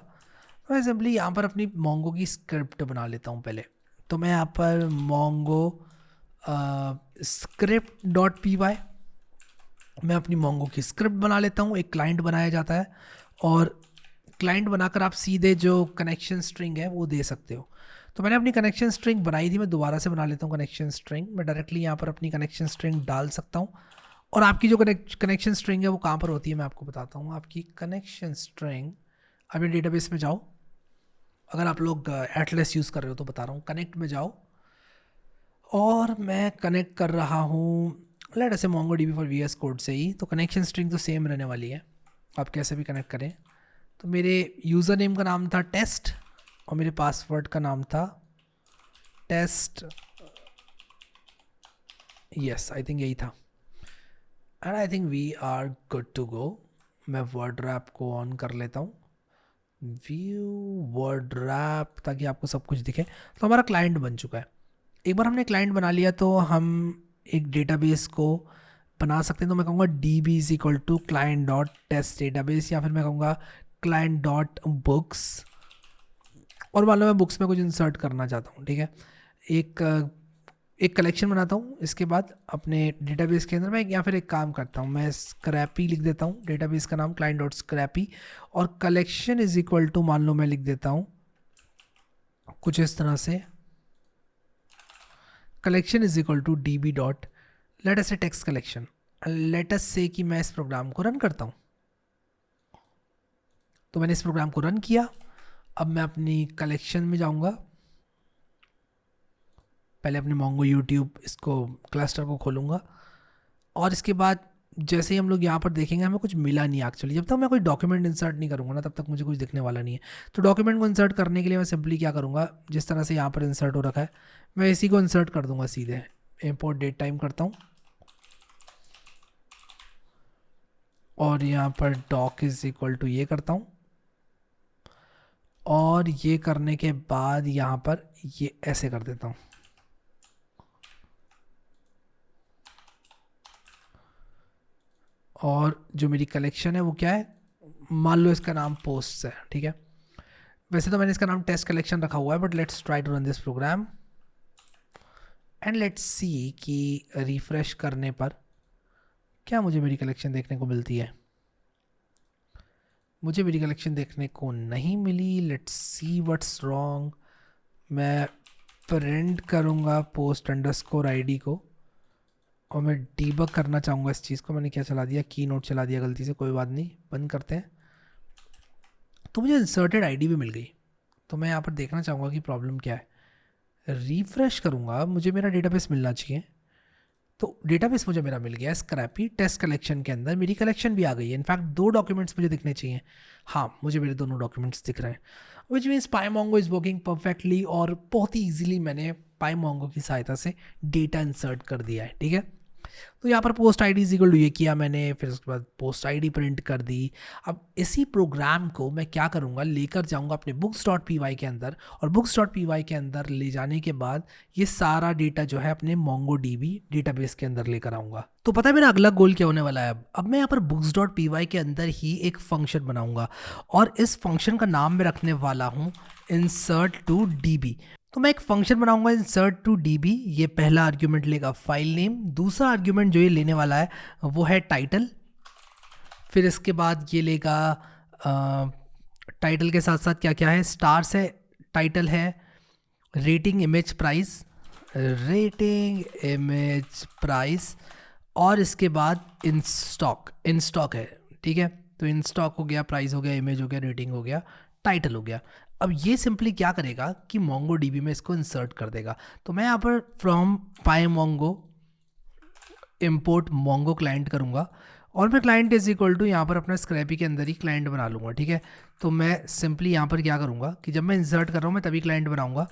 मैं सिंपली यहाँ पर अपनी मोंगो की स्क्रिप्ट बना लेता हूँ पहले। तो मैं यहाँ पर मोंगो script.py मैं अपनी मोंगो की स्क्रिप्ट बना लेता हूँ। एक क्लाइंट बनाया जाता है और क्लाइंट बनाकर आप सीधे जो कनेक्शन स्ट्रिंग है वो दे सकते हो। तो मैंने अपनी कनेक्शन स्ट्रिंग बनाई थी, मैं दोबारा से बना लेता हूँ कनेक्शन स्ट्रिंग। मैं डायरेक्टली यहाँ पर अपनी कनेक्शन स्ट्रिंग डाल सकता हूँ। और आपकी जो कनेक्शन स्ट्रिंग है वो कहाँ पर होती है मैं आपको बताता हूँ। आपकी कनेक्शन स्ट्रिंग, अभी डेटाबेस में जाओ, अगर आप लोग एटलस यूज़ कर रहे हो तो बता रहा हूँ, कनेक्ट में जाओ और मैं कनेक्ट कर रहा हूँ लेट ऐसे MongoDB फॉर VS कोड से ही। तो कनेक्शन स्ट्रिंग तो सेम रहने वाली है, आप कैसे भी कनेक्ट करें। तो मेरे यूज़र नेम का नाम था टेस्ट और मेरे पासवर्ड का नाम था टेस्ट। यस, आई थिंक यही था and I think we are good to go. मैं वर्ड रैप को ऑन कर लेता हूँ, व्यू वर्ड रैप, ताकि आपको सब कुछ दिखे। तो हमारा क्लाइंट बन चुका है। एक बार हमने क्लाइंट बना लिया तो हम एक डेटाबेस को बना सकते हैं। तो मैं कहूँगा db is equal to client dot test database, या फिर मैं कहूँगा क्लाइंट डॉट बुक्स। और मान लो मैं बुक्स में कुछ इंसर्ट करना चाहता हूँ, ठीक है। एक कलेक्शन बनाता हूँ, इसके बाद अपने डेटाबेस के अंदर मैं या फिर एक काम करता हूँ, मैं स्क्रैपी लिख देता हूँ, डेटाबेस का नाम क्लाइंट डॉट स्क्रैपी, और कलेक्शन इज इक्वल टू मान लो मैं लिख देता हूँ कुछ इस तरह से, collection is equal to D B dot let us say text collection. Late us से कि मैं इस प्रोग्राम को रन करता हूँ। तो मैंने इस प्रोग्राम को रन किया। अब मैं अपनी कलेक्शन में जाऊँगा, पहले अपने मोंगो यूट्यूब इसको क्लस्टर को खोलूँगा और इसके बाद जैसे ही हम लोग यहाँ पर देखेंगे हमें कुछ मिला नहीं एक्चुअली। जब तक मैं कोई डॉक्यूमेंट इंसर्ट नहीं करूँगा ना तब तक मुझे कुछ दिखने वाला नहीं है। तो डॉक्यूमेंट को इंसर्ट करने के लिए मैं सिंपली क्या करूँगा, जिस तरह से यहाँ पर इंसर्ट हो रखा है मैं इसी को इंसर्ट कर दूँगा सीधे। इम्पोर्ट डेट टाइम करता हूँ और यहाँ पर डॉक इज इक्वल टू ये करता हूँ और ये करने के बाद यहाँ पर ये ऐसे कर देता हूँ। और जो मेरी कलेक्शन है वो क्या है, मान लो इसका नाम पोस्ट है, ठीक है। वैसे तो मैंने इसका नाम टेस्ट कलेक्शन रखा हुआ है, but let's try to run this program and let's see कि रिफ्रेश करने पर क्या मुझे मेरी कलेक्शन देखने को मिलती है। मुझे मेरी कलेक्शन देखने को नहीं मिली। Let's see what's wrong. मैं प्रिंट करूँगा पोस्ट अंडरस्कोर आईडी को और मैं डीबग करना चाहूँगा इस चीज़ को। मैंने क्या चला दिया, की नोट चला दिया गलती से, कोई बात नहीं, बंद करते हैं। तो मुझे इंसर्टेड आईडी भी मिल गई। तो मैं यहाँ पर देखना चाहूँगा कि प्रॉब्लम क्या है। रिफ्रेश करूँगा, मुझे मेरा डेटाबेस मिलना चाहिए। तो डेटाबेस मुझे मेरा मिल गया, स्क्रैपी टेस्ट कलेक्शन के अंदर मेरी कलेक्शन भी आ गई है। इनफैक्ट 2 डॉक्यूमेंट्स मुझे दिखने चाहिए। हाँ, मुझे मेरे दोनों डॉक्यूमेंट्स दिख रहे हैं, which means PyMongo is working perfectly. और बहुत ही ईजिली मैंने पाईमोंगो की सहायता से डेटा इंसर्ट कर दिया है, ठीक है। तो यहाँ पर post ID is equal to ये किया मैंने, फिर उसके बाद पोस्ट आईडी प्रिंट कर दी। अब इसी प्रोग्राम को मैं क्या करूँगा, लेकर जाऊँगा अपने books.py के अंदर, और books.py के अंदर ले जाने के बाद ये सारा डेटा जो है अपने MongoDB डेटाबेस के अंदर लेकर आऊँगा। तो पता है मेरा अगला गोल क्या होने वाला है। अब मैं यहाँ पर books.py के अंदर ही एक फंक्शन बनाऊँगा और इस फंक्शन का नाम मैं रखने वाला हूँ insert to db। तो मैं एक फंक्शन बनाऊंगा इंसर्ट टू डीबी। ये पहला आर्ग्यूमेंट लेगा फाइल नेम, दूसरा आर्ग्यूमेंट जो ये लेने वाला है वो है टाइटल, फिर इसके बाद ये लेगा टाइटल के साथ साथ क्या क्या है, स्टार्स है, टाइटल है, rating image price, rating image price, और इसके बाद इन स्टॉक है, ठीक है। तो इन स्टॉक हो गया, प्राइस हो गया, इमेज हो गया, रेटिंग हो गया, टाइटल हो गया। अब ये सिंपली क्या करेगा कि मोंगो डीबी में इसको इंसर्ट कर देगा। तो मैं यहाँ पर फ्रॉम पाईमोंगो इम्पोर्ट मोंगो क्लाइंट करूँगा और मैं क्लाइंट इज इक्वल टू यहाँ पर अपना स्क्रैपी के अंदर ही क्लाइंट बना लूँगा, ठीक है। तो मैं सिंपली यहाँ पर क्या करूँगा कि जब मैं इंसर्ट कर रहा हूँ मैं तभी क्लाइंट बनाऊँगा।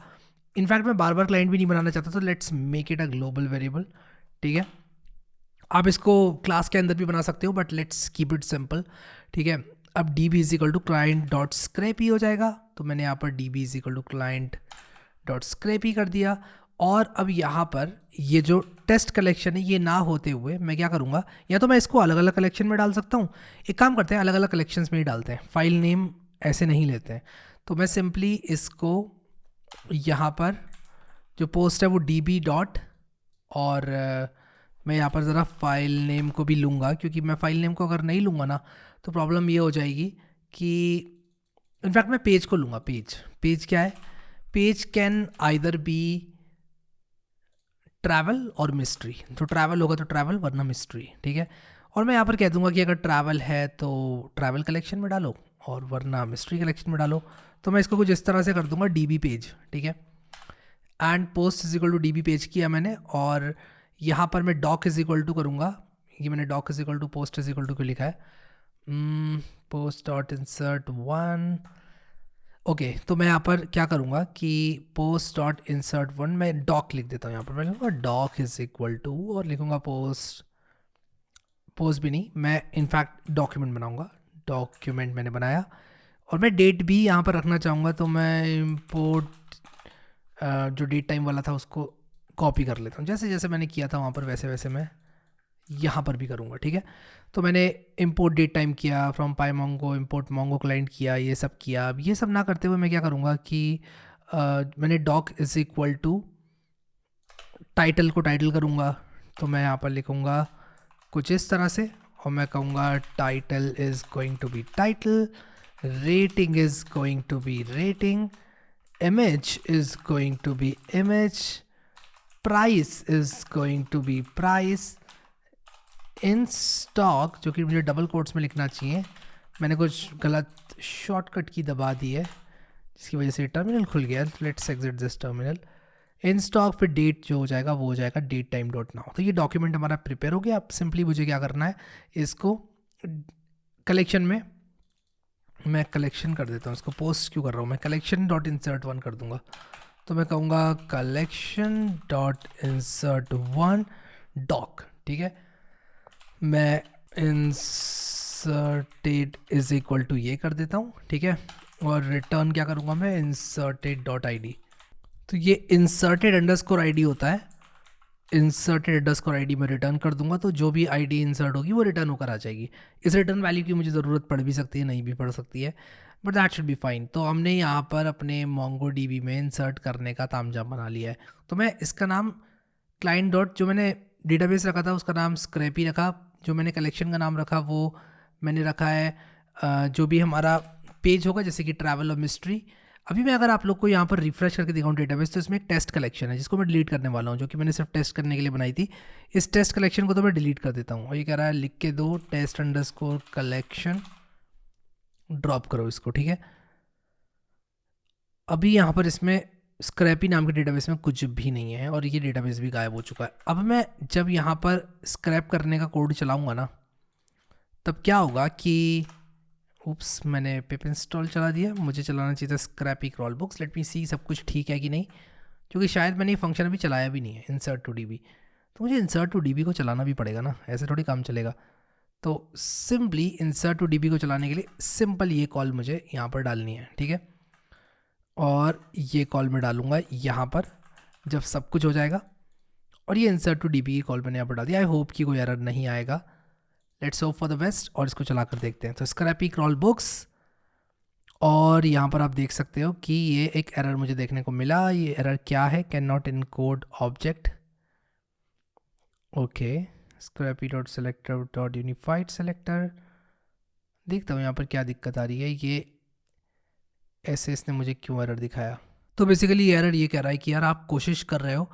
इनफैक्ट मैं बार बार क्लाइंट भी नहीं बनाना चाहता, तो let's make it a global variable, ठीक है। आप इसको क्लास के अंदर भी बना सकते हो but let's keep it simple, ठीक है। अब D B is equal to client dot Scrapy हो जाएगा। तो मैंने यहाँ पर D B is equal to client dot Scrapy कर दिया। और अब यहाँ पर ये जो टेस्ट कलेक्शन है ये ना होते हुए मैं क्या करूँगा, या तो मैं इसको अलग अलग कलेक्शन में डाल सकता हूँ। एक काम करते हैं, अलग अलग कलेक्शंस में ही डालते हैं, फाइल नेम ऐसे नहीं लेते हैं। तो मैं सिंपली इसको यहाँ पर जो पोस्ट है वो डी बी डॉट, और मैं यहाँ पर ज़रा फाइल नेम को भी लूँगा, क्योंकि मैं फाइल नेम को अगर नहीं लूँगा ना तो प्रॉब्लम ये हो जाएगी कि इनफैक्ट मैं पेज को लूँगा। पेज क्या है, page can either be travel और मिस्ट्री। तो ट्रैवल होगा तो ट्रैवल, वरना मिस्ट्री, ठीक है। और मैं यहाँ पर कह दूँगा कि अगर ट्रैवल है तो ट्रैवल कलेक्शन में डालो और वरना मिस्ट्री कलेक्शन में डालो। तो मैं इसको कुछ इस तरह से कर दूँगा, डी बी पेज, ठीक है। And post is equal to D B page किया मैंने, और यहाँ पर मैं डॉक इज इक्वल टू करूँगा। ये मैंने doc is equal to post is equal to क्यों लिखा है, post dot insert one. Okay, तो मैं यहाँ पर क्या करूँगा कि पोस्ट डॉट इंसर्ट वन मैं डॉक लिख देता हूँ। यहाँ पर मैं लिखूँगा डॉक इज इक्वल टू और लिखूँगा पोस्ट भी नहीं, मैं इनफैक्ट डॉक्यूमेंट बनाऊँगा, डॉक्यूमेंट मैंने बनाया। और मैं डेट भी यहाँ पर रखना चाहूँगा, तो मैं इम्पोर्ट जो डेट टाइम वाला था उसको कॉपी कर लेता हूँ। जैसे जैसे मैंने किया था वहाँ पर वैसे वैसे मैं यहाँ पर भी करूँगा, ठीक है। तो मैंने इम्पोर्ट डेट टाइम किया, फ्रॉम पाईमोंगो इम्पोर्ट मोंगो क्लाइंट किया, ये सब किया। अब ये सब ना करते हुए मैं क्या करूँगा कि मैंने doc is equal to title को टाइटल करूँगा। तो मैं यहाँ पर लिखूँगा कुछ इस तरह से, और मैं कहूँगा title is going to be title, rating is going to be rating, image is going to be image, price is going to be price, in stock, जो कि मुझे डबल कोट्स में लिखना चाहिए, मैंने कुछ गलत शॉर्टकट की दबा दी है जिसकी वजह से टर्मिनल खुल गया। Let's exit this terminal. In stock फिर डेट जो हो जाएगा वो हो जाएगा डेट टाइम डॉट नाउ। तो ये डॉक्यूमेंट हमारा प्रिपेयर हो गया। अब सिंपली मुझे क्या करना है, इसको कलेक्शन में मैं कलेक्शन कर देता हूँ। इसको पोस्ट क्यों कर रहा हूँ, मैं कलेक्शन डॉट इंसर्ट वन कर दूंगा। तो मैं कहूँगा collection dot insert one doc, ठीक है। मैं इंसर्टेड इज इक्वल टू ये कर देता हूँ, ठीक है। और रिटर्न क्या करूँगा मैं, इंसर्टेड डॉट आई डी। तो ये इंसर्टेड अंडरस्कोर आई डी होता है, इंसर्टेड अंडरस्कोर आई डी में रिटर्न कर दूंगा। तो जो भी आई डी इंसर्ट होगी वो रिटर्न होकर आ जाएगी। इस रिटर्न वैल्यू की मुझे ज़रूरत पड़ भी सकती है, नहीं भी पड़ सकती है, but that should be fine. तो हमने यहाँ पर अपने मोंगो डीबी में इंसर्ट करने का तामझाम बना लिया है। तो मैं इसका नाम क्लाइंट डॉट, जो मैंने डेटाबेस रखा था उसका नाम स्क्रैपी रखा, जो मैंने कलेक्शन का नाम रखा वो मैंने रखा है जो भी हमारा पेज होगा जैसे कि ट्रैवल और मिस्ट्री। अभी मैं अगर आप लोग को यहाँ पर रिफ्रेश करके दिखाऊँ डेटाबेस, तो इसमें एक टेस्ट कलेक्शन है जिसको मैं डिलीट करने वाला हूँ, जो कि मैंने सिर्फ टेस्ट करने के लिए बनाई थी। इस टेस्ट कलेक्शन को तो मैं डिलीट कर देता हूँ। और ये कह रहा है लिख के दो टेस्ट अंडरस्कोर कलेक्शन, ड्रॉप करो इसको, ठीक है। अभी यहाँ पर इसमें स्क्रैपी नाम के डेटाबेस में कुछ भी नहीं है और ये डेटाबेस भी गायब हो चुका है। अब मैं जब यहाँ पर स्क्रैप करने का कोड चलाऊँगा ना, तब क्या होगा कि उप्स, मैंने पिप इंस्टॉल चला दिया, मुझे चलाना चाहिए था Scrapy crawl books. Let me see सब कुछ ठीक है कि नहीं, क्योंकि शायद मैंने ये फंक्शन अभी चलाया भी नहीं है, इंसर्ट टू डीबी। तो मुझे इंसर्ट टू डीबी को चलाना भी पड़ेगा ना, ऐसे थोड़ी काम चलेगा। तो सिंपली इंसर्ट टू डीबी को चलाने के लिए सिंपल ये कॉल मुझे यहाँ पर डालनी है, ठीक है। और ये कॉल मैं डालूँगा यहाँ पर जब सब कुछ हो जाएगा। और ये इंसर्ट टू डीबी की कॉल मैंने यहाँ पर डाल दिया। आई होप कि कोई एरर नहीं आएगा, let's hope for the best. और इसको चला कर देखते हैं। तो स्क्रैपी क्रॉल बुक्स, और यहाँ पर आप देख सकते हो कि ये एक एरर मुझे देखने को मिला। ये एरर क्या है? Can not encode object. Okay, Scrapy dot selector dot unified selector. देखता हूँ यहाँ पर क्या दिक्कत आ रही है। ये ऐसे इसने मुझे क्यों एरर दिखाया? तो बेसिकली ये एरर ये कह रहा है कि यार आप कोशिश कर रहे हो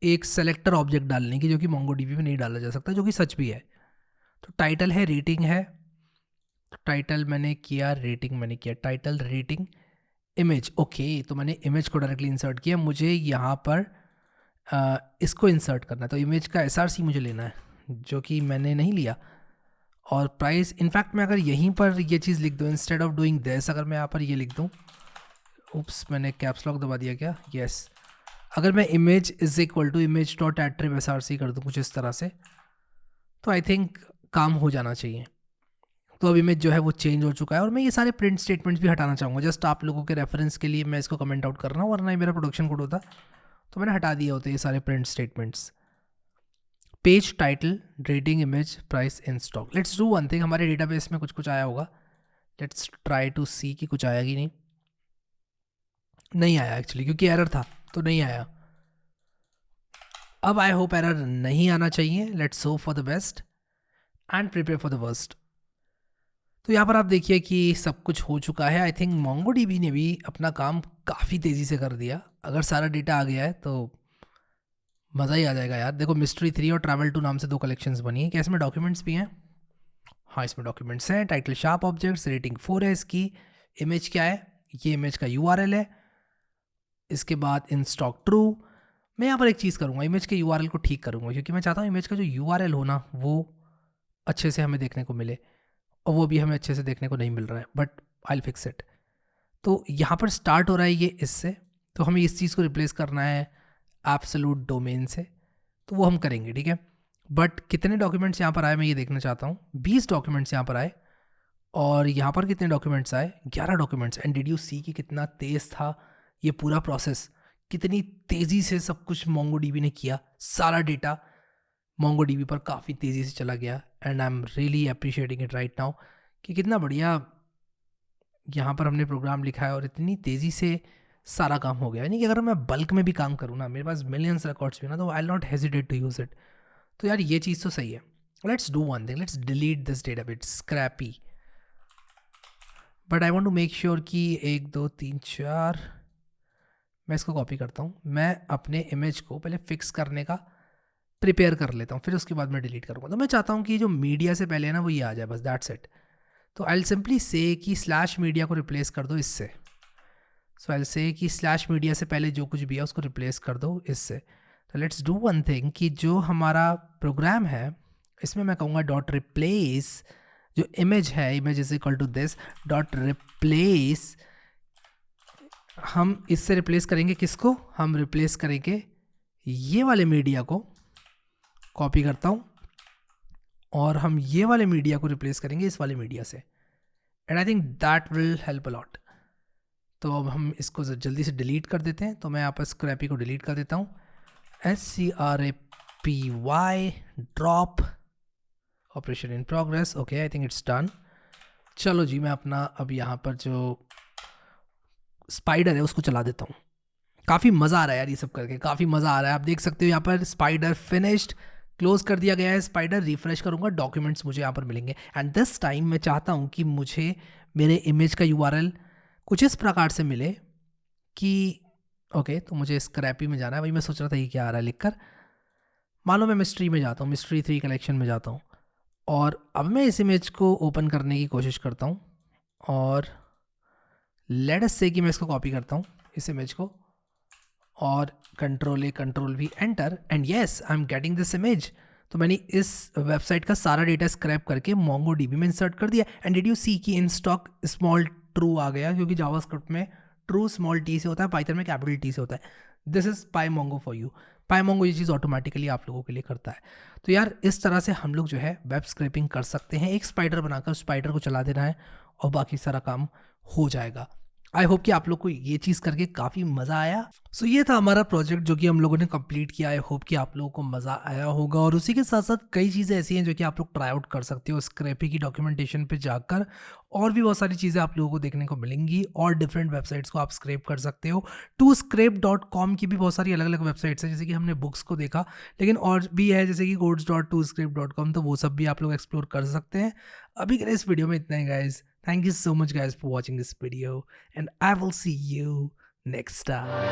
एक सेलेक्टर ऑब्जेक्ट डालने की जो कि मोंगोडीबी में नहीं डाला जा सकता, जो कि सच भी है। तो टाइटल है, रेटिंग है। तो टाइटल मैंने किया, रेटिंग मैंने किया। Title, rating, image. ओके, तो मैंने इमेज को डायरेक्टली इंसर्ट किया। मुझे यहाँ पर इसको इंसर्ट करना है, तो इमेज का एसआरसी मुझे लेना है, जो कि मैंने नहीं लिया। और प्राइस, इनफैक्ट मैं अगर यहीं पर ये चीज़ लिख दूँ, इंस्टेड ऑफ डूइंग दिस, अगर मैं यहाँ पर ये लिख दूँ, उप्स मैंने कैप्स लॉक दबा दिया क्या? यस। अगर मैं image is equal to image dot attrib SRC कर दूँ कुछ इस तरह से, तो आई थिंक काम हो जाना चाहिए। तो अब इमेज जो है वो चेंज हो चुका है। और मैं ये सारे प्रिंट स्टेटमेंट्स भी हटाना चाहूँगा, जस्ट आप लोगों के रेफरेंस के लिए मैं इसको कमेंट आउट कर रहा हूँ, वरना ही मेरा प्रोडक्शन कोड होता तो मैंने हटा दिए होते ये सारे print statements. Page title, rating, image, price, in stock. Let's do one thing, हमारे डेटाबेस में कुछ आया होगा। लेट्स ट्राई टू सी कि कुछ आया कि नहीं आया एक्चुअली, क्योंकि एरर था तो नहीं आया। अब आई होप एरर नहीं आना चाहिए। Let's hope for the best and prepare for the worst. तो यहाँ पर आप देखिए कि सब कुछ हो चुका है। आई थिंक मोंगोडीबी ने भी अपना काम काफ़ी तेज़ी से कर दिया। अगर सारा डेटा आ गया है तो मज़ा ही आ जाएगा यार। देखो, मिस्ट्री 3 और ट्रैवल 2 नाम से 2 कलेक्शंस बनी है। क्या इसमें डॉक्यूमेंट्स भी हैं? हाँ, इसमें डॉक्यूमेंट्स हैं। टाइटल शार्प ऑब्जेक्ट्स, रेटिंग 4 है इसकी। इमेज क्या है? ये इमेज का URL है। इसके बाद इन स्टॉक ट्रू। मैं यहाँ पर एक चीज़ करूँगा, इमेज के URL को ठीक करूँगा, क्योंकि मैं चाहता हूँ इमेज का जो URL हो ना वो अच्छे से हमें देखने को मिले, और वो भी हमें अच्छे से देखने को नहीं मिल रहा है, but I will fix it. तो यहाँ पर स्टार्ट हो रहा है ये इससे, तो हमें इस चीज़ को रिप्लेस करना है एब्सोल्यूट डोमेन से, तो वो हम करेंगे, ठीक है। बट कितने डॉक्यूमेंट्स यहाँ पर आए मैं ये देखना चाहता हूँ। 20 डॉक्यूमेंट्स यहाँ पर आए, और यहाँ पर कितने डॉक्यूमेंट्स आए? 11 documents. And did you see कि कितना तेज़ था ये पूरा प्रोसेस, कितनी तेज़ी से सब कुछ मोंगोडीबी ने किया। सारा डेटा मोंगोडीबी पर काफ़ी तेज़ी से चला गया, and I am really appreciating it right now कि कितना बढ़िया यहाँ पर हमने प्रोग्राम लिखा है और इतनी तेज़ी से सारा काम हो गया। यानी कि अगर मैं बल्क में भी काम करूँ ना, मेरे पास मिलियंस रिकॉर्ड्स भी ना, तो I not hesitate to use it. तो यार ये चीज़ तो सही है। Let's do one thing, let's delete this data bit Scrapy. But I want to make sure कि 1 2 3 4 मैं इसको कॉपी करता हूँ। मैं अपने इमेज को पहले फिक्स करने का प्रिपेयर कर लेता हूँ, फिर उसके बाद मैं डिलीट करूँगा। तो मैं चाहता हूँ कि जो मीडिया से पहले है ना वो ये आ जाए, बस दैट्स इट। तो आई विल सिंपली से कि स्लैश मीडिया को रिप्लेस कर दो इससे। सो आई विल से कि स्लैश मीडिया से पहले जो कुछ भी है उसको रिप्लेस कर दो इससे। तो लेट्स डू वन थिंग कि जो हमारा प्रोग्राम है इसमें मैं कहूँगा डॉट रिप्लेस, जो इमेज है, image is equal to this dot replace. हम इससे रिप्लेस करेंगे किसको? हम रिप्लेस करेंगे ये वाले मीडिया को। कॉपी करता हूँ, और हम ये वाले मीडिया को रिप्लेस करेंगे इस वाले मीडिया से, and I think that will help a lot. तो अब हम इसको जल्दी से डिलीट कर देते हैं। तो मैं यहाँ पर स्क्रैपी को डिलीट कर देता हूँ, SCRAPY drop, operation in progress. Okay, I think it's done. चलो जी, मैं अपना अब यहाँ पर जो स्पाइडर है उसको चला देता हूँ। काफ़ी मज़ा आ रहा है यार ये सब करके, काफ़ी मज़ा आ रहा है। आप देख सकते हो यहाँ पर स्पाइडर फिनिश्ड, क्लोज कर दिया गया है स्पाइडर। रिफ्रेश करूँगा, डॉक्यूमेंट्स मुझे यहाँ पर मिलेंगे। एंड दिस टाइम मैं चाहता हूँ कि मुझे मेरे इमेज का URL कुछ इस प्रकार से मिले कि ओके, तो मुझे स्क्रैपी में जाना है। वही मैं सोच रहा था ये क्या आ रहा है लिखकर। मान लो मैं मिस्ट्री में जाता हूँ, मिस्ट्री 3 कलेक्शन में जाता हूँ, और अब मैं इस इमेज को ओपन करने की कोशिश करता हूँ, और लेट अस से कि मैं इसको कॉपी करता हूँ इस इमेज को, और control A control V enter, and yes I am getting this image. तो मैंने इस वेबसाइट का सारा डेटा स्क्रैप करके मोंगोडीबी में इंसर्ट कर दिया। एंड डिड यू सी कि इन स्टॉक स्मॉल ट्रू आ गया, क्योंकि जावास्क्रिप्ट में ट्रू स्मॉल t से होता है, पाइथन में कैपिटल T से होता है। This is PyMongo for you. PyMongo ये चीज़ ऑटोमेटिकली आप लोगों के लिए करता है। तो यार इस तरह से हम लोग जो है वेब स्क्रैपिंग कर सकते हैं। एक स्पाइडर बनाकर स्पाइडर को चला देना है और बाकी सारा काम हो जाएगा। आई होप कि आप लोग को ये चीज़ करके काफ़ी मज़ा आया। सो ये था हमारा प्रोजेक्ट जो कि हम लोगों ने कंप्लीट किया। आई होप कि आप लोगों को मज़ा आया होगा, और उसी के साथ साथ कई चीज़ें ऐसी हैं जो कि आप लोग ट्राई आउट कर सकते हो स्क्रैपी की डॉक्यूमेंटेशन पे जाकर। और भी बहुत सारी चीज़ें आप लोगों को देखने को मिलेंगी, और डिफरेंट वेबसाइट्स को आप स्क्रैप कर सकते हो। toscrape.com की भी बहुत सारी अलग अलग वेबसाइट्स हैं, जैसे कि हमने बुक्स को देखा, लेकिन और भी है जैसे कि codes.toscrape.com, तो वो सब भी आप लोग एक्सप्लोर कर सकते हैं। अभी के लिए इस वीडियो में इतना ही guys. Thank you so much guys for watching this video, and I will see you next time.